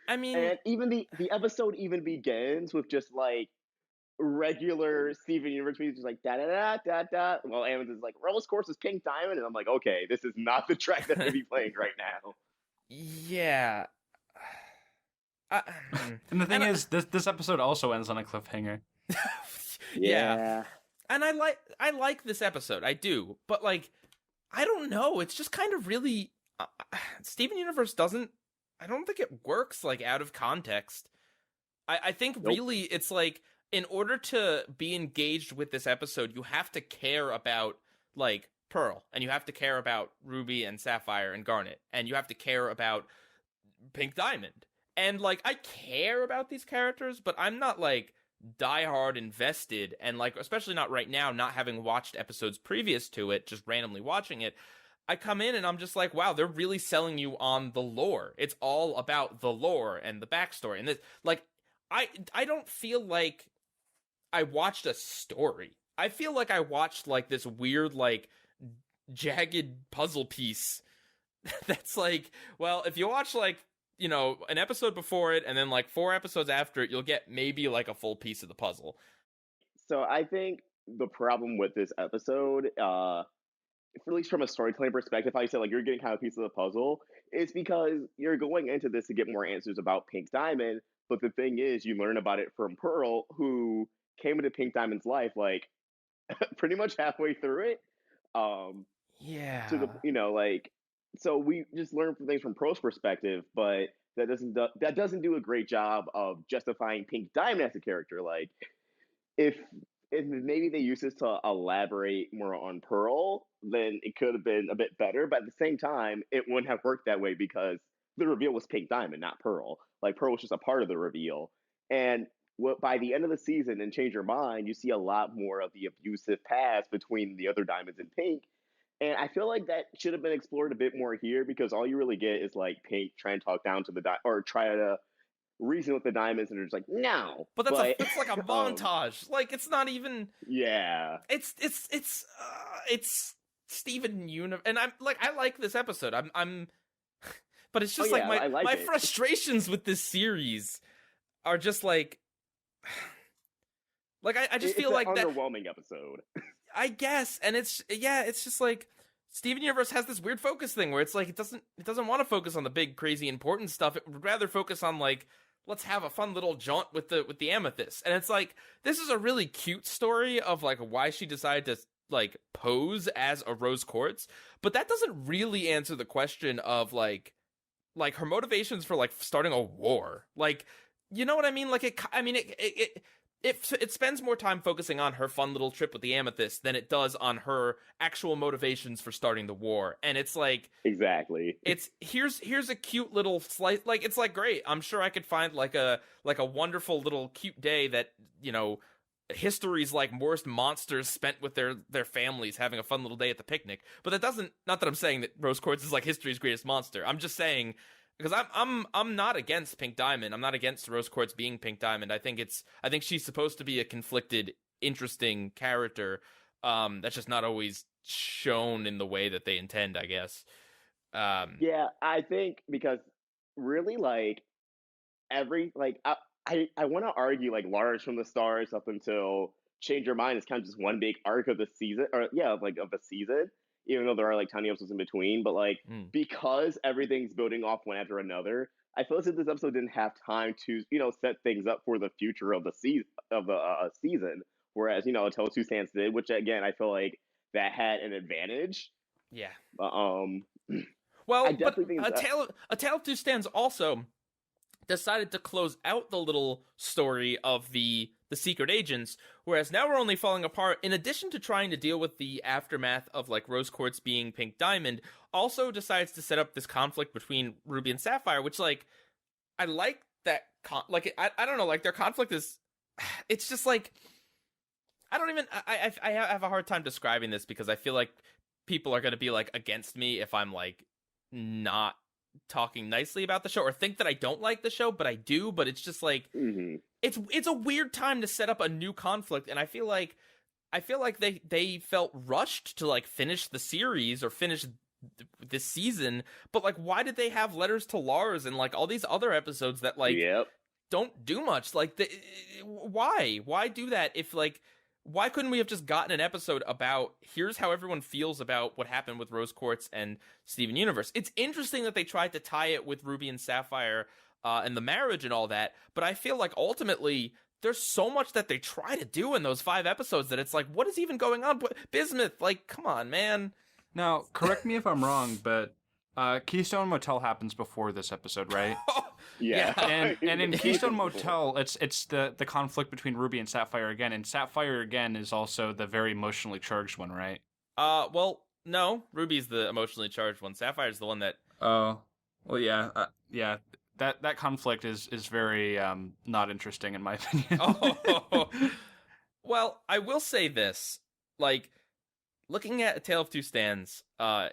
I mean, and even the episode even begins with just like regular Steven Universe music, just like da da da da da. Well, Amethyst is like, Rose Quartz is Pink Diamond, and I'm like, okay, this is not the track that they be playing right now. Yeah. And the thing is, this episode also ends on a cliffhanger. Yeah. And I like this episode, I do, but like, I don't know, it's just kind of really Steven Universe I don't think it works like out of context. I think really it's like, in order to be engaged with this episode, you have to care about like Pearl, and you have to care about Ruby and Sapphire and Garnet, and you have to care about Pink Diamond. And like, I care about these characters, but I'm not like diehard invested, and like, especially not right now, not having watched episodes previous to it, just randomly watching it. I come in and I'm just like, wow, they're really selling you on the lore. It's all about the lore and the backstory. And this, like, I don't feel like I watched a story. I feel like I watched like this weird, like, jagged puzzle piece that's like, well, if you watch like, you know, an episode before it and then like 4 episodes after it, you'll get maybe like a full piece of the puzzle. So I think the problem with this episode, at least from a storytelling perspective, how you said like you're getting kind of a piece of the puzzle, is because you're going into this to get more answers about Pink Diamond. But the thing is, you learn about it from Pearl, who came into Pink Diamond's life like pretty much halfway through it. Yeah. To the, you know, like, so we just learn things from Pearl's perspective, but that doesn't do a great job of justifying Pink Diamond as a character. Like, if if maybe they used this to elaborate more on Pearl, then it could have been a bit better. But at the same time, it wouldn't have worked that way because the reveal was Pink Diamond, not Pearl. Like Pearl was just a part of the reveal. And by the end of the season and Change Your Mind, you see a lot more of the abusive past between the other Diamonds and Pink. And I feel like that should have been explored a bit more here because all you really get is like Pink trying to talk down to or try to reason with the Diamonds, and they're just like, no. But it's like a montage. Like it's not even. Yeah. It's Steven Universe, and I like this episode. I'm, but it's just my frustrations with this series are just like I just feel like that underwhelming episode. I guess, and it's just like Steven Universe has this weird focus thing where it's like it doesn't want to focus on the big crazy important stuff. It would rather focus on like, let's have a fun little jaunt with the amethyst. And it's like this is a really cute story of like why she decided to like pose as a rose quartz, but that doesn't really answer the question of like her motivations for like starting a war. Like, you know what I mean? Like it spends more time focusing on her fun little trip with the amethyst than it does on her actual motivations for starting the war. And it's like, exactly, it's here's a cute little slice. Like, it's like, great, I'm sure I could find like a wonderful little cute day that, you know, history's like worst monsters spent with their families having a fun little day at the picnic. But that doesn't, not that I'm saying that Rose Quartz is like history's greatest monster. I'm just saying, because I'm not against Pink Diamond. I'm not against Rose Quartz being Pink Diamond. I think she's supposed to be a conflicted, interesting character. That's just not always shown in the way that they intend, I guess. Yeah, I think because really like I want to argue like Large from the Stars up until Change Your Mind is kind of just one big arc of the season, or of the season. Even though there are like tiny episodes in between, but like because everything's building off one after another, I feel as if this episode didn't have time to set things up for the future of the season. Whereas Untitled Two Stands did, which again I feel like that had an advantage. Yeah. Well, I definitely think A Tale of Two Stands also decided to close out the little story of the secret agents, whereas now we're only falling apart. In addition to trying to deal with the aftermath of like Rose Quartz being Pink Diamond, also decides to set up this conflict between Ruby and Sapphire, which like I like that I don't know, like their conflict is, it's just like I have a hard time describing this because I feel like people are going to be like against me if I'm like not talking nicely about the show or think that I don't like the show, but I do. But it's just like it's a weird time to set up a new conflict, and I feel like they felt rushed to like finish the series or finish this season. But like, why did they have Letters to Lars and like all these other episodes that like don't do much? Like, why do that? If like, why couldn't we have just gotten an episode about here's how everyone feels about what happened with Rose Quartz and Steven Universe? It's interesting that they tried to tie it with Ruby and Sapphire and the marriage and all that, but I feel like ultimately there's so much that they try to do in those 5 episodes that it's like, what is even going on? Bismuth, like, come on, man. Now, correct me if I'm wrong, but Keystone Motel happens before this episode, right? Yeah. And in Keystone Motel, it's the conflict between Ruby and Sapphire again, and Sapphire again is also the very emotionally charged one, right? Well, no, Ruby's the emotionally charged one. Sapphire's the one that... Oh, well, yeah, yeah. That conflict is very not interesting in my opinion. Well, I will say this, like, looking at A Tale of Two Stands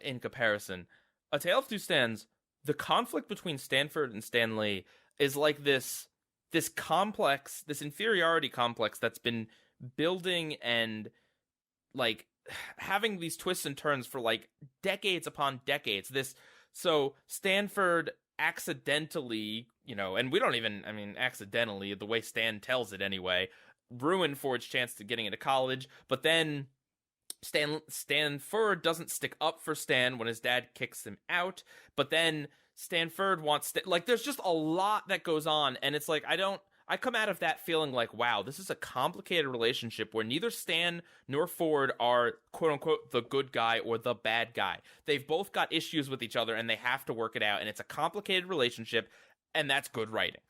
in comparison, A Tale of Two Stands, the conflict between Stanford and Stan Lee is like this complex, this inferiority complex that's been building and like having these twists and turns for like decades upon decades. So Stanford accidentally, and we don't even, accidentally, the way Stan tells it anyway, ruined Ford's chance to getting into college, but then Stanford doesn't stick up for Stan when his dad kicks him out, but then Stanford wants like, there's just a lot that goes on, and it's like, I come out of that feeling like, wow, this is a complicated relationship where neither Stan nor Ford are, quote-unquote, the good guy or the bad guy. They've both got issues with each other, and they have to work it out, and it's a complicated relationship, and that's good writing.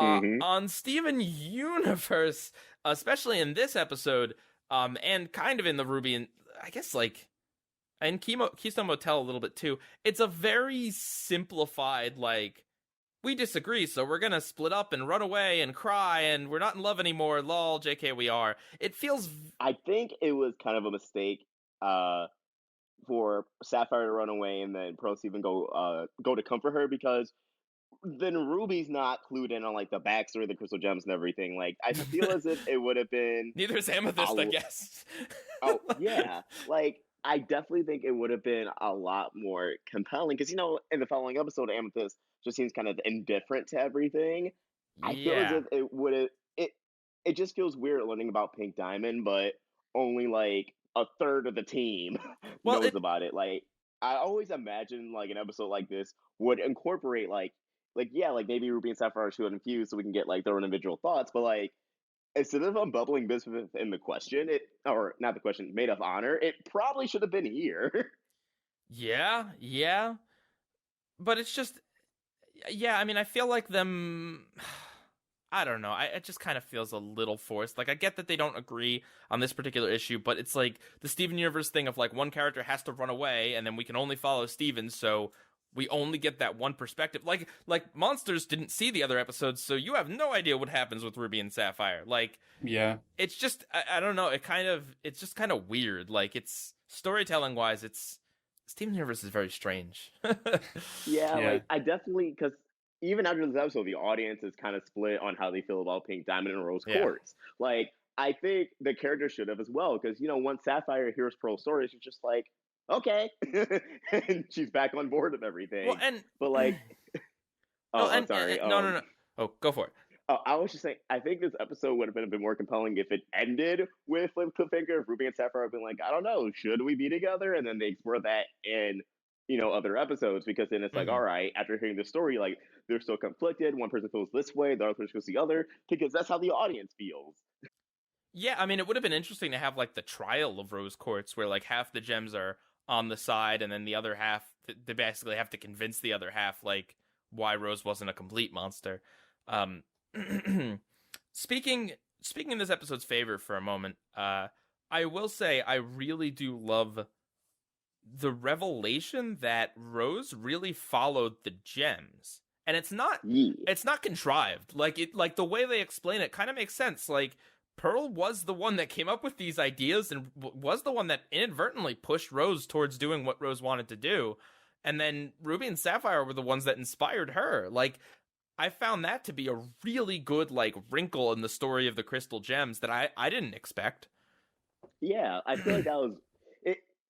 Mm-hmm. On Steven Universe, especially in this episode, and kind of in the Ruby and I guess like and Keystone Motel a little bit too. It's a very simplified like we disagree, so we're gonna split up and run away and cry, and we're not in love anymore. Lol, JK, we are. It feels. I think it was kind of a mistake for Sapphire to run away and then Pearl even go to comfort her, because then Ruby's not clued in on like the backstory, the crystal gems, and everything. Like I feel as if it would have been. Neither is Amethyst, I guess. Oh yeah, like I definitely think it would have been a lot more compelling, because in the following episode, Amethyst just seems kind of indifferent to everything. Yeah. I feel as if it would have it just feels weird learning about Pink Diamond, but only like a third of the team knows about it. Like I always imagine like an episode like this would incorporate like maybe Ruby and Sapphire should infuse so we can get like their individual thoughts, but like instead of unbubbling this in the question, or not the question, Maid of Honor, it probably should have been here. Yeah. But it's just, yeah, I mean, I feel like them, I don't know, it just kind of feels a little forced. Like, I get that they don't agree on this particular issue, but it's like the Steven Universe thing of like one character has to run away and then we can only follow Steven, so we only get that one perspective. Like Monsters didn't see the other episodes, so you have no idea what happens with Ruby and Sapphire. Like, yeah, it's just, I don't know. It's just kind of weird. Like, it's storytelling wise, Steven Universe is very strange. Yeah, like I definitely, because even after this episode, the audience is kind of split on how they feel about Pink Diamond and Rose Quartz. Like, I think the character should have as well, because once Sapphire hears Pearl's story, she's just like, okay, and she's back on board with everything. Well, but like, I'm sorry. No. Oh, go for it. I was just saying, I think this episode would have been a bit more compelling if it ended with like cliffhanger of Ruby and Sapphire have been like, I don't know, should we be together? And then they explore that in other episodes, because then it's like, all right, after hearing the story, like they're so conflicted. One person feels this way, the other person feels the other, because that's how the audience feels. Yeah, I mean, it would have been interesting to have like the trial of Rose Quartz, where like half the gems are on the side, and then the other half, they basically have to convince the other half like why Rose wasn't a complete monster. Speaking in this episode's favor for a moment, I will say I really do love the revelation that Rose really followed the gems, and it's not contrived. Like the way they explain it kind of makes sense. Like, Pearl was the one that came up with these ideas and was the one that inadvertently pushed Rose towards doing what Rose wanted to do. And then Ruby and Sapphire were the ones that inspired her. Like, I found that to be a really good, like, wrinkle in the story of the Crystal Gems that I didn't expect. Yeah, I feel like that was...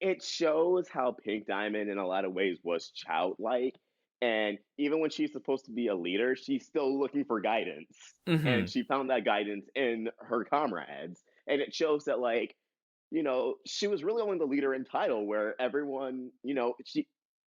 It shows how Pink Diamond in a lot of ways was childlike. And even when she's supposed to be a leader, she's still looking for guidance. Mm-hmm. And she found that guidance in her comrades. And it shows that, like, she was really only the leader in title, where everyone,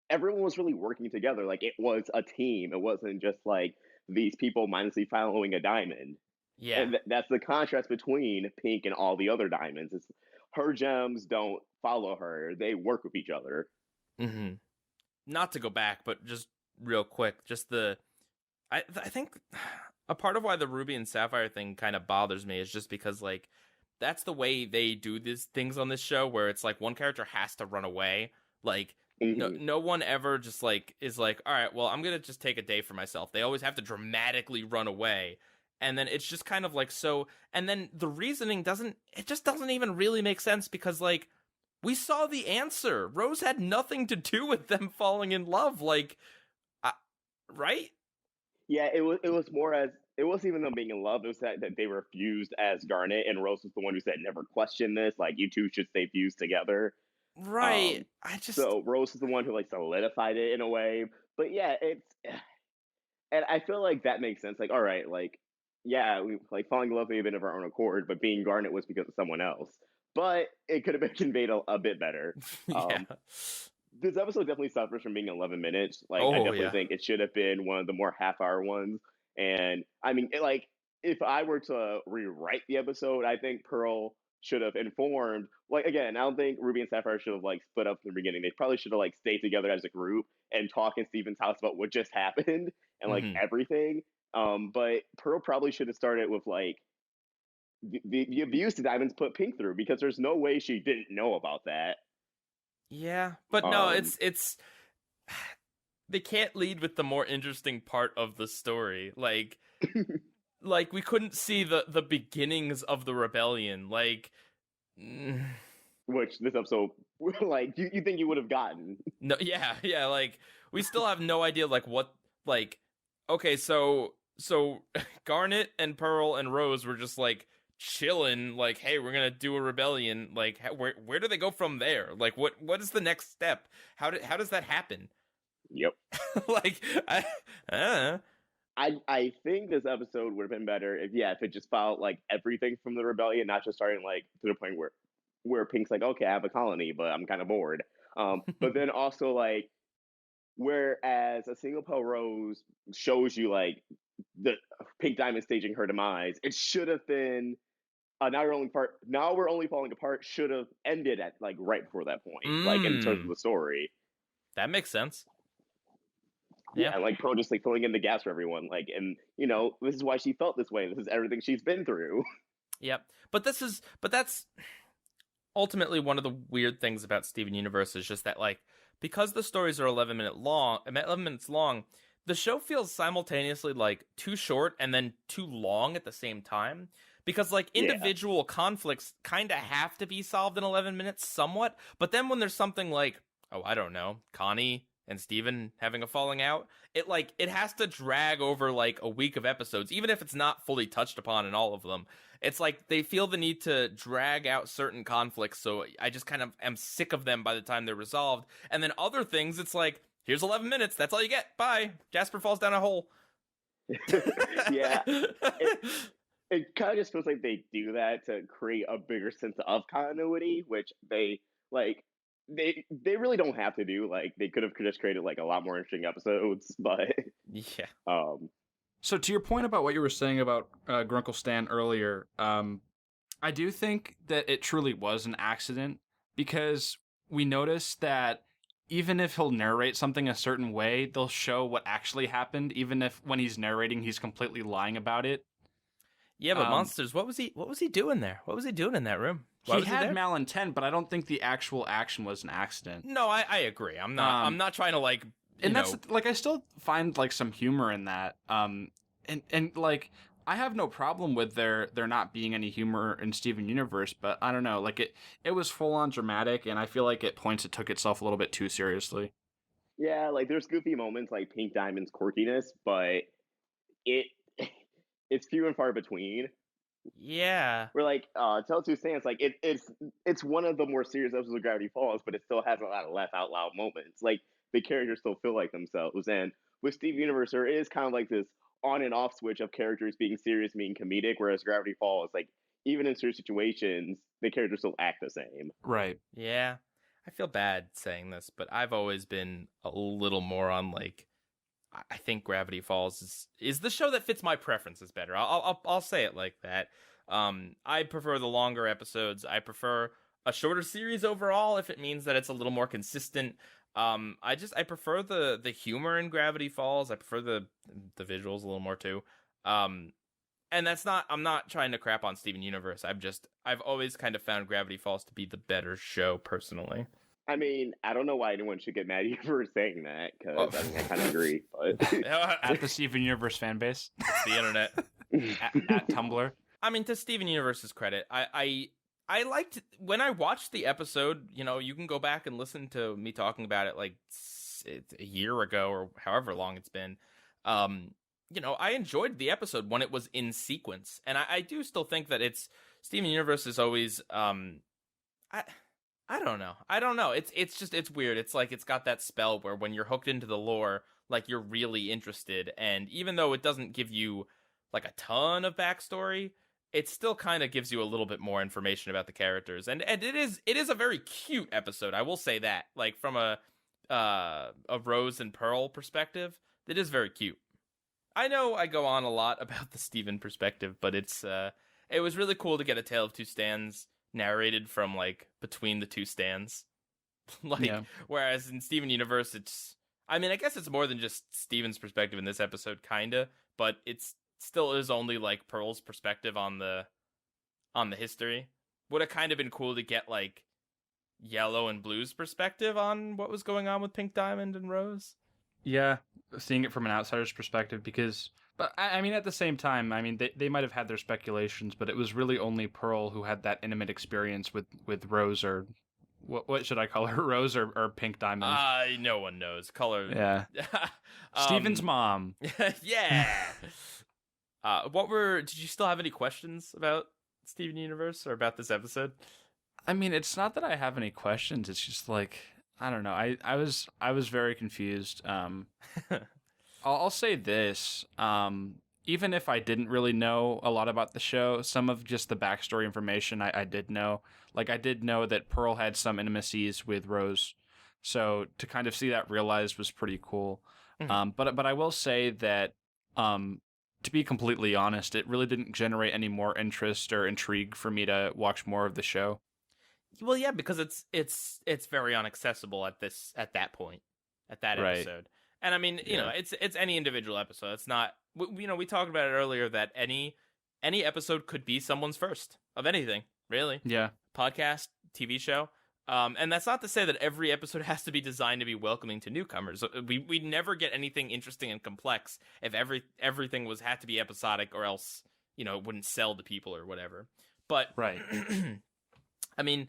everyone was really working together. Like, it was a team. It wasn't just, like, these people mindlessly following a diamond. Yeah. And that's the contrast between Pink and all the other diamonds. It's her gems don't follow her. They work with each other. Mm-hmm. Not to go back, but just real quick, I think a part of why the Ruby and Sapphire thing kind of bothers me is just because, like, that's the way they do these things on this show, where it's like one character has to run away. Like, no one ever just like is like, all right, well, I'm gonna just take a day for myself. They always have to dramatically run away, and then it's just kind of like so. And then the reasoning doesn't even really make sense, because like we saw the answer. Rose had nothing to do with them falling in love. Like, right? Yeah, it was more as, it wasn't even them being in love. It was that they were fused as Garnet, and Rose was the one who said, never question this. Like, you two should stay fused together. Right. So Rose is the one who like solidified it in a way. But yeah, and I feel like that makes sense. Like, all right, like, yeah, we like falling in love may have been of our own accord, but being Garnet was because of someone else. But it could have been conveyed a bit better. Yeah. This episode definitely suffers from being 11 minutes. Like, I definitely think it should have been one of the more half-hour ones. And I mean, if I were to rewrite the episode, I think Pearl should have informed. Like, again, I don't think Ruby and Sapphire should have like split up from the beginning. They probably should have like stayed together as a group and talk in Steven's house about what just happened and like everything. But Pearl probably should have started with like the abuse the diamonds put Pink through, because there's no way she didn't know about that. Yeah, but no, it's they can't lead with the more interesting part of the story. Like we couldn't see the beginnings of the rebellion. Like which this episode, like you think you would have gotten. No, yeah, like we still have no idea like what, like, okay, so Garnet and Pearl and Rose were just like chilling, like, hey, we're gonna do a rebellion. Like, where do they go from there? Like, what is the next step? How does that happen? Yep. Like, I think this episode would have been better if it just followed like everything from the rebellion, not just starting like to the point where Pink's like, okay, I have a colony, but I'm kind of bored. But then also like, whereas a single pale rose shows you like the Pink Diamond staging her demise, it should have been now we're only falling apart should have ended at like right before that point, like in terms of the story. That makes sense. Yeah, like Pearl just like filling in the gaps for everyone, like, and you know, this is why she felt this way. This is everything she's been through. Yep, but that's ultimately one of the weird things about Steven Universe is just that, like, because the stories are 11 minutes long, the show feels simultaneously like too short and then too long at the same time. Because like individual conflicts kind of have to be solved in 11 minutes somewhat, but then when there's something like, oh, I don't know, Connie and Steven having a falling out, it has to drag over like a week of episodes, even if it's not fully touched upon in all of them. It's like they feel the need to drag out certain conflicts, so I just kind of am sick of them by the time they're resolved. And then other things, it's like, here's 11 minutes, that's all you get, bye. Jasper falls down a hole. Yeah. It kind of just feels like they do that to create a bigger sense of continuity, which they really don't have to do. Like, they could have just created like a lot more interesting episodes, but yeah. So to your point about what you were saying about Grunkle Stan earlier, I do think that it truly was an accident, because we noticed that even if he'll narrate something a certain way, they'll show what actually happened, even if when he's narrating he's completely lying about it. Yeah, but Monsters, what was he doing there? What was he doing in that room? He had malintent, but I don't think the actual action was an accident. No, I agree. I'm not trying to like, and that's like, I still find like some humor in that. And like, I have no problem with there not being any humor in Steven Universe, but I don't know, like it was full on dramatic, and I feel like at points it took itself a little bit too seriously. Yeah, like there's goofy moments like Pink Diamond's quirkiness, but it's few and far between. Yeah. We're like, Tell Two Stands, like it's one of the more serious episodes of Gravity Falls, but it still has a lot of laugh out loud moments. Like the characters still feel like themselves. And with Steven Universe, there is kind of like this on and off switch of characters being serious, being comedic, whereas Gravity Falls, like, even in certain situations, the characters still act the same. Right. Yeah. I feel bad saying this, but I've always been a little more on like, I think Gravity Falls is the show that fits my preferences better. I'll say it like that. I prefer the longer episodes. I prefer a shorter series overall if it means that it's a little more consistent. I prefer the humor in Gravity Falls. I prefer the visuals a little more too. And I'm not trying to crap on Steven Universe. I've always kind of found Gravity Falls to be the better show personally. I mean, I don't know why anyone should get mad at you for saying that, because I kind of agree. But at the Steven Universe fan base, the internet, at Tumblr. I mean, to Steven Universe's credit, I liked when I watched the episode. You know, you can go back and listen to me talking about it like a year ago or however long it's been. You know, I enjoyed the episode when it was in sequence, and I do still think that Steven Universe is always I don't know. It's weird. It's like it's got that spell where when you're hooked into the lore, like you're really interested. And even though it doesn't give you like a ton of backstory, it still kind of gives you a little bit more information about the characters. And it is a very cute episode. I will say that. Like from a Rose and Pearl perspective, it is very cute. I know I go on a lot about the Steven perspective, but it was really cool to get A Tale of Two Stands narrated from like between the two stands. Whereas in Steven Universe, I guess it's more than just Steven's perspective in this episode, kinda, but it's still is only like Pearl's perspective on the history. Would have kind of been cool to get like Yellow and Blue's perspective on what was going on with Pink Diamond and Rose. Yeah, seeing it from an outsider's perspective, but I mean, at the same time, I mean, they might have had their speculations, but it was really only Pearl who had that intimate experience with Rose, or what should I call her, Rose or Pink Diamond? No one knows. Color. Yeah. Steven's mom. Yeah. Did you still have any questions about Steven Universe or about this episode? I mean, it's not that I have any questions. It's just like, I don't know. I was very confused. I'll say this. Even if I didn't really know a lot about the show, some of just the backstory information I did know. Like, I did know that Pearl had some intimacies with Rose. So to kind of see that realized was pretty cool. Mm-hmm. But I will say that, to be completely honest, it really didn't generate any more interest or intrigue for me to watch more of the show. Well, yeah, because it's very inaccessible at that point, at that Right. episode. And I mean, you know, it's any individual episode. It's not, we talked about it earlier that any episode could be someone's first of anything, really. Yeah. Podcast, TV show. And that's not to say that every episode has to be designed to be welcoming to newcomers. We'd never get anything interesting and complex if everything had to be episodic, or else, you know, it wouldn't sell to people or whatever. But Right. I mean,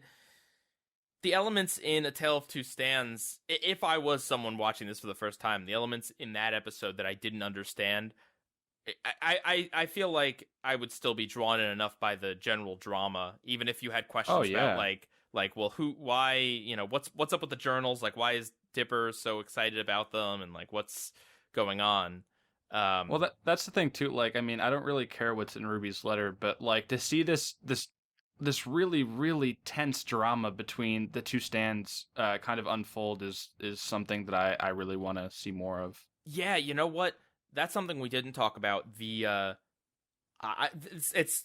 the elements in A Tale of Two Stands, if I was someone watching this for the first time, the elements in that episode that I didn't understand, I feel like I would still be drawn in enough by the general drama, even if you had questions about like, well, why, you know, what's up with the journals? Like, why is Dipper so excited about them? And like, what's going on? Well, that's the thing too. Like, I mean, I don't really care what's in Ruby's letter, but like to see this really, really tense drama between the two stands kind of unfold is something that I really want to see more of. Yeah, you know what? That's something we didn't talk about. It's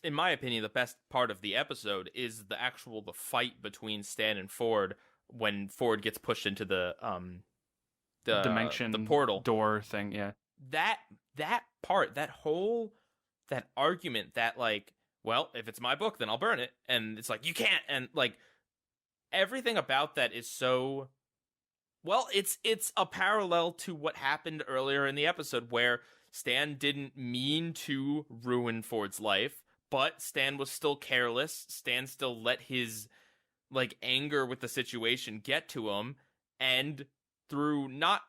in my opinion the best part of the episode is the fight between Stan and Ford when Ford gets pushed into the dimension, the portal door thing. Yeah, that part, that argument, that like, well, if it's my book, then I'll burn it, and it's like you can't, and like everything about that is so. Well, it's a parallel to what happened earlier in the episode where Stan didn't mean to ruin Ford's life, but Stan was still careless. Stan still let his like anger with the situation get to him, and through not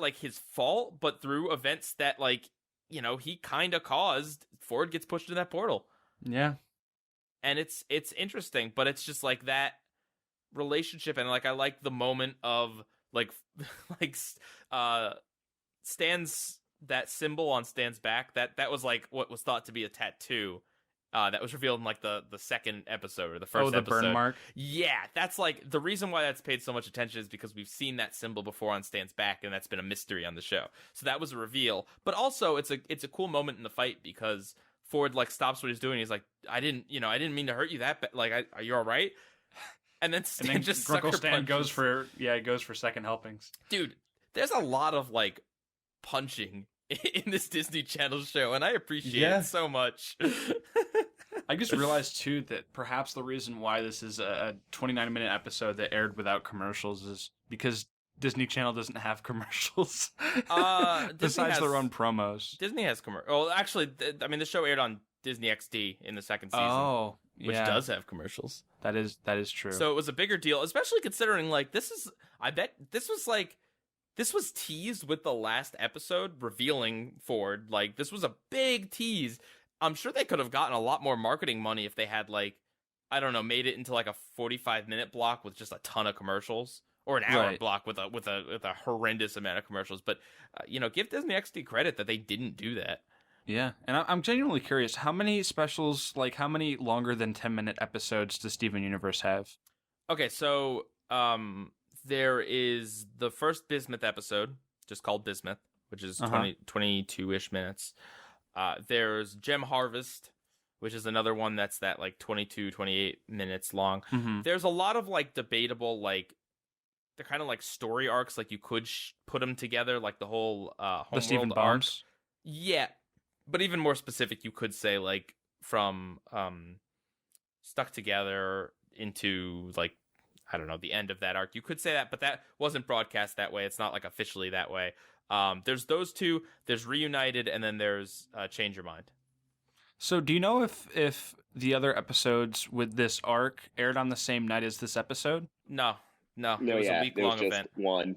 like his fault, but through events that like, you know, he kind of caused, Ford gets pushed into that portal. Yeah. And it's interesting, but it's just like that relationship, and like I like the moment of like Stan's, that symbol on Stan's back, that was like what was thought to be a tattoo that was revealed in like the second episode or the first episode. Burn mark. Yeah, that's like the reason why that's paid so much attention is because we've seen that symbol before on Stan's back, and that's been a mystery on the show. So that was a reveal, but also it's a cool moment in the fight because Ford like stops what he's doing. He's like, I didn't mean to hurt you that, but like, are you all right? And then Stan just Grunkle sucker Stan punches. goes for second helpings. Dude, there's a lot of like punching in this Disney Channel show, and I appreciate it so much. I just realized too that perhaps the reason why this is a 29-minute episode that aired without commercials is because Disney Channel doesn't have commercials. Besides their own promos. Disney has commercials. Well, actually, I mean, the show aired on Disney XD in the second season. Oh, yeah. Which does have commercials. That is true. So it was a bigger deal, especially considering like I bet this was teased with the last episode revealing Ford. Like, this was a big tease. I'm sure they could have gotten a lot more marketing money if they had like, I don't know, made it into like a 45-minute block with just a ton of commercials, or an hour block with a horrendous amount of commercials. But you know, give Disney XD credit that they didn't do that. Yeah, and I'm genuinely curious, how many specials, like how many longer than 10-minute episodes does Steven Universe have? Okay, so there is the first Bismuth episode, just called Bismuth, which is 22-ish minutes. There's Gem Harvest, which is another one that's that like 22, 28 minutes long. Mm-hmm. There's a lot of like debatable, like they're kind of like story arcs, like you could put them together, like the whole the Stephen Homeworld arc. Bombs. Yeah, But even more specific, you could say like from Stuck Together into like, I don't know, the end of that arc. You could say that, but that wasn't broadcast that way. It's not like officially that way. There's those two, there's Reunited, and then there's Change Your Mind. So do you know if the other episodes with this arc aired on the same night as this episode? No, it was a week-long event. One.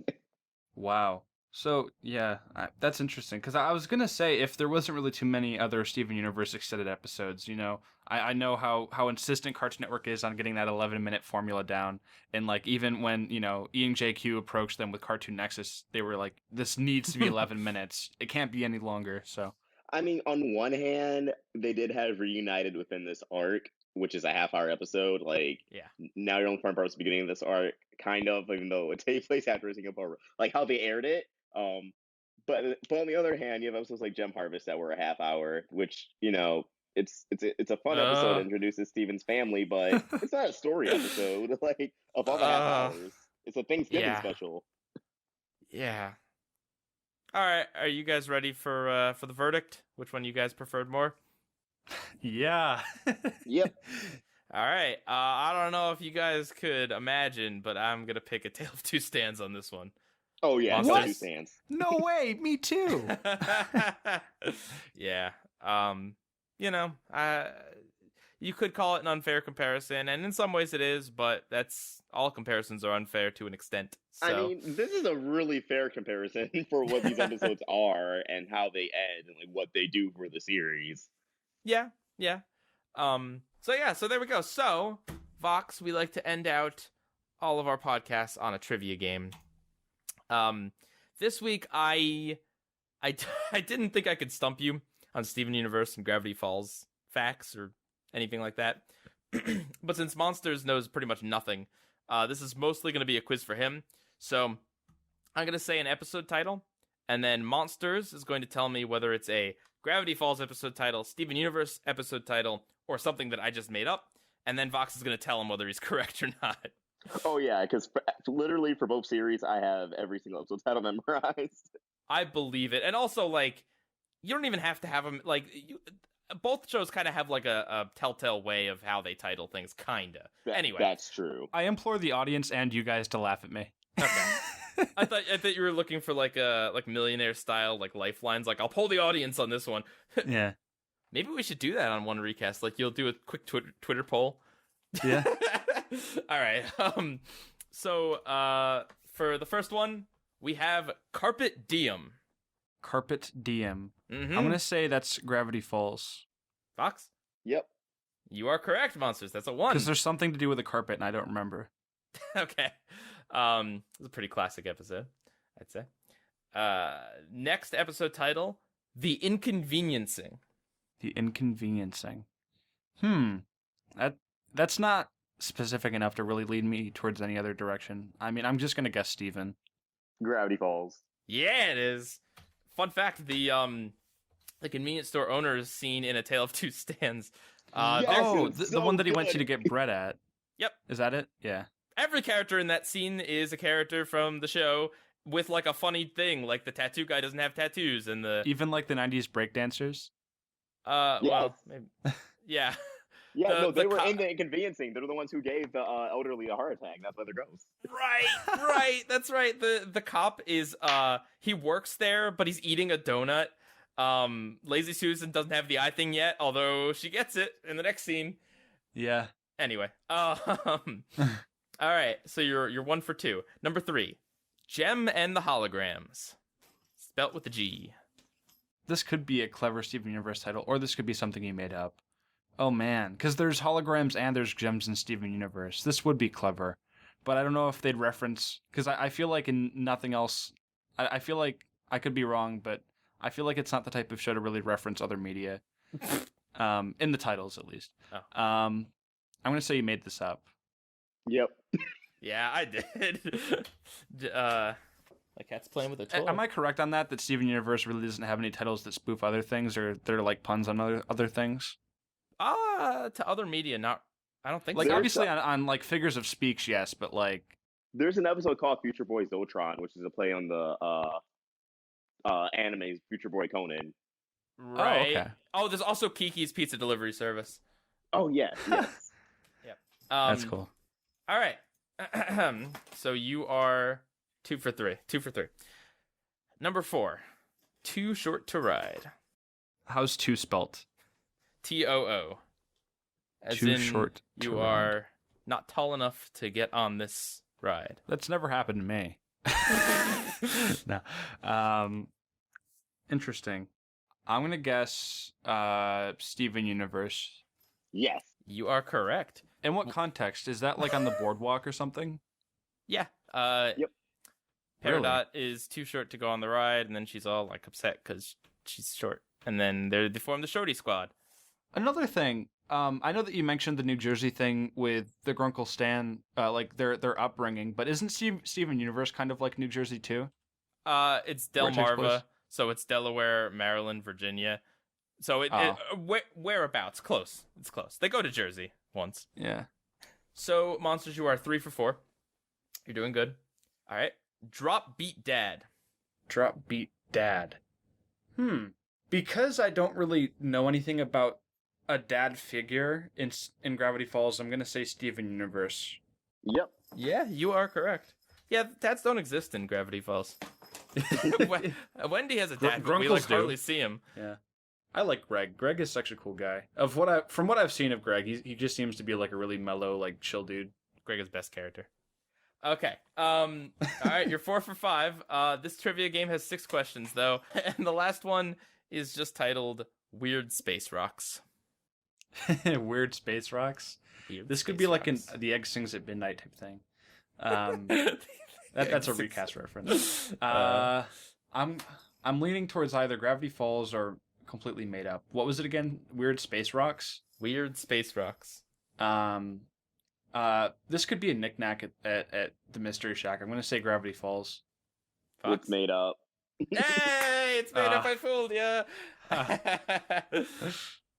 Wow. So, yeah, that's interesting, because I was going to say, if there wasn't really too many other Steven Universe extended episodes, you know, I know how insistent Cartoon Network is on getting that 11-minute formula down, and, like, even when, you know, E and JQ approached them with Cartoon Nexus, they were like, this needs to be 11 minutes. It can't be any longer, so. I mean, on one hand, they did have Reunited within this arc, which is a half-hour episode. Like, now you're on the front part of the beginning of this arc, kind of, even though it takes place after Singapore, like how they aired it. But on the other hand, you have episodes like Gem Harvest that were a half hour, which, you know, it's a fun episode that introduces Steven's family, but it's not a story episode. Like, of all the half hours, it's a Thanksgiving special. Yeah. All right, are you guys ready for the verdict? Which one you guys preferred more? Yeah. Yep. All right. I don't know if you guys could imagine, but I'm gonna pick A Tale of Two Stands on this one. Oh yeah, What? Two Stands. No way, me too. Yeah. You know, you could call it an unfair comparison, and in some ways it is, but that's all comparisons are unfair to an extent. So. I mean, this is a really fair comparison for what these episodes are and how they end and like what they do for the series. Yeah. So there we go. So, Vox, we like to end out all of our podcasts on a trivia game. This week I didn't think I could stump you on Steven Universe and Gravity Falls facts or anything like that. But since Monsters knows pretty much nothing, this is mostly going to be a quiz for him. So I'm going to say an episode title, and then Monsters is going to tell me whether it's a Gravity Falls episode title, Steven Universe episode title, or something that I just made up. And then Vox is going to tell him whether he's correct or not. Oh yeah, because literally for both series, I have every single episode title memorized. I believe it. And also, like, you don't even have to have them, like, both shows kind of have, like, a telltale way of how they title things, kinda. Anyway. That's true. I implore the audience and you guys to laugh at me. Okay. I thought you were looking for, like, millionaire style, like, lifelines. Like, I'll pull the audience on this one. Yeah. Maybe we should do that on one recast. Like, you'll do a quick Twitter poll. Yeah. All right. So, for the first one, we have Carpet Diem. Carpet Diem. Mm-hmm. I'm going to say that's Gravity Falls. Fox? Yep. You are correct, Monsters. That's a 1. Because there's something to do with a carpet, and I don't remember. Okay. It's a pretty classic episode, I'd say. Next episode title, The Inconveniencing. The Inconveniencing. That's not specific enough to really lead me towards any other direction. I mean, I'm just going to guess Steven. Gravity Falls. Yeah, it is. Fun fact, the convenience store owner is seen in A Tale of Two Stands. The one that he went to get bread at. Yep. Is that it? Yeah. Every character in that scene is a character from the show with, like, a funny thing, like the tattoo guy doesn't have tattoos, and the... Even, like, the 90s breakdancers? Well, maybe... Yeah. Yeah, they were in the Inconveniencing. They're the ones who gave the elderly a heart attack. That's why they're ghosts. Right. That's right. The cop is, he works there, but he's eating a donut. Lazy Susan doesn't have the eye thing yet, although she gets it in the next scene. Yeah. Anyway. All right, so you're 1 for 2. Number 3, Gem and the Holograms. Spelt with a G. This could be a clever Steven Universe title, or this could be something he made up. Oh man, because there's holograms and there's gems in Steven Universe. This would be clever, but I don't know if they'd reference, because I feel like in nothing else, I feel like I could be wrong, but I feel like it's not the type of show to really reference other media, in the titles at least. Oh. I'm going to say you made this up. Yep. Yeah, I did. My cat's playing with a toy. Am I correct on that Steven Universe really doesn't have any titles that spoof other things, or they're like puns on other things? To other media, not. I don't think like so. Obviously on like figures of speech, yes, but like there's an episode called Future Boy Zoltron, which is a play on the anime Future Boy Conan. Right. Oh, okay. Oh, there's also Kiki's Pizza Delivery Service. Oh yes. Yep. That's cool. All right. So you are 2 for 3. 2 for 3. Number 4. Too short to ride. How's two spelt? TOO. As Too in, short to you ride. are not tall enough to get on this ride. That's never happened to me. No. Interesting. I'm gonna guess Steven Universe. Yes. You are correct. In what context? Is that like on the boardwalk or something? Yeah. Yep. Peridot is too short to go on the ride, and then she's all like upset because she's short. And then they form the Shorty Squad. Another thing, I know that you mentioned the New Jersey thing with the Grunkle Stan, like their upbringing, but isn't Steven Universe kind of like New Jersey too? It's Where it takes place? Delmarva, so it's Delaware, Maryland, Virginia. So whereabouts? Close. It's close. They go to Jersey once. Yeah. So, Monsters, you are 3 for 4. You're doing good. All right. Drop Beat Dad. Drop Beat Dad. Because I don't really know anything about a dad figure in Gravity Falls, I'm gonna say Steven Universe. Yep. Yeah, you are correct. Yeah, dads don't exist in Gravity Falls. Wendy has a dad, but we Grunkles do. hardly see him. Yeah. I like Greg. Greg is such a cool guy. From what I've seen of Greg, he just seems to be like a really mellow, like chill dude. Greg is best character. Okay. All right, you're 4 for 5. This trivia game has 6 questions though, and the last one is just titled Weird Space Rocks. Weird space rocks. This could be like the Egg Sings at Midnight type thing. That's a recast reference. I'm leaning towards either Gravity Falls or completely made up. What was it again? Weird space rocks. Weird Space Rocks. This could be a knickknack at the Mystery Shack. I'm going to say Gravity Falls. Fox? It's made up. Hey, it's made up. I fooled ya.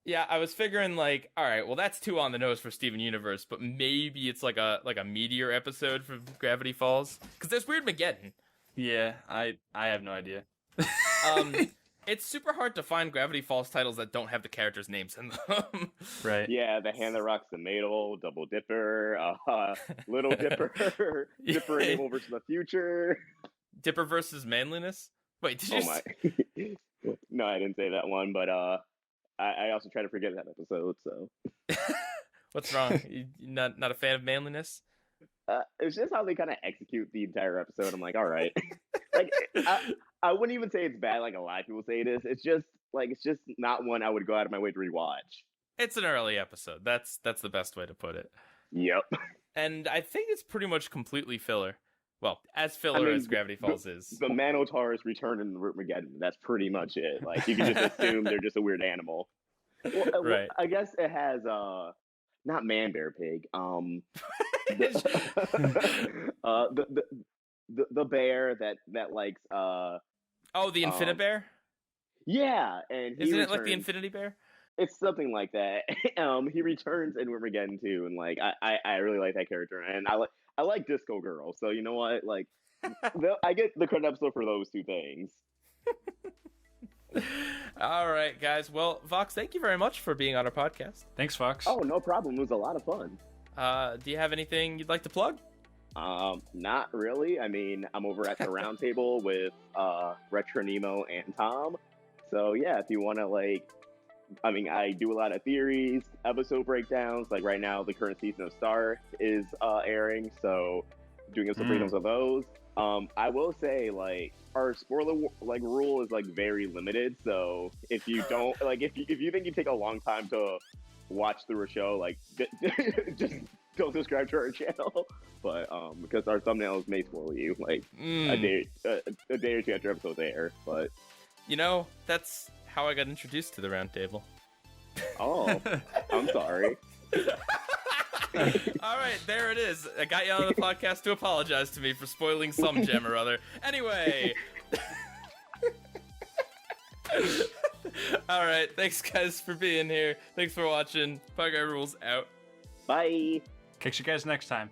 Yeah, I was figuring like, all right, well that's 2 on the nose for Steven Universe, but maybe it's like a meteor episode for Gravity Falls because there's Weird Mageddon. Yeah, I have no idea. It's super hard to find Gravity Falls titles that don't have the characters' names in them. Right. Yeah, the Hand That Rocks the Madel, Double Dipper, Little Dipper, Dipper and Evil versus the Future. Dipper versus Manliness? Wait, did you my! No, I didn't say that one, but I also try to forget that episode. So What's wrong? You not a fan of Manliness? it's just how they kind of execute the entire episode. I'm like, all right. Like, I wouldn't even say it's bad like a lot of people say it is. It's just not one I would go out of my way to rewatch. It's an early episode. That's the best way to put it. Yep. And I think it's pretty much completely filler. Well, as filler as Gravity Falls is. The Manotaurs return in the Rootmageddon. That's pretty much it. Like, you can just assume they're just a weird animal. Well, Right. I guess it has not Man Bear Pig. The bear that likes Oh, the Infinibear? Yeah, and he Isn't it returns. like the Infinity Bear? It's something like that. He returns in Rootmageddon too, and like I really like that character, and I like Disco Girl, so you know what? Like, I get the credit episode for those 2 things. All right, guys. Well, Vox, thank you very much for being on our podcast. Thanks, Fox. Oh, no problem. It was a lot of fun. Do you have anything you'd like to plug? Not really. I mean, I'm over at the Roundtable with Retro Nemo and Tom. So yeah, if you want to I do a lot of theories, episode breakdowns. Like right now, the current season of Star is airing, so doing some freedoms of those. I will say our spoiler rule is very limited. So if you don't if you think you take a long time to watch through a show, just don't subscribe to our channel. But because our thumbnails may spoil you a day or 2 after episodes air. But that's how I got introduced to the Roundtable. Oh, I'm sorry. All right, there it is. I got you on the podcast to apologize to me for spoiling some gem or other. Anyway. All right, thanks guys for being here. Thanks for watching. PIEGUYRULZ out. Bye. Catch you guys next time.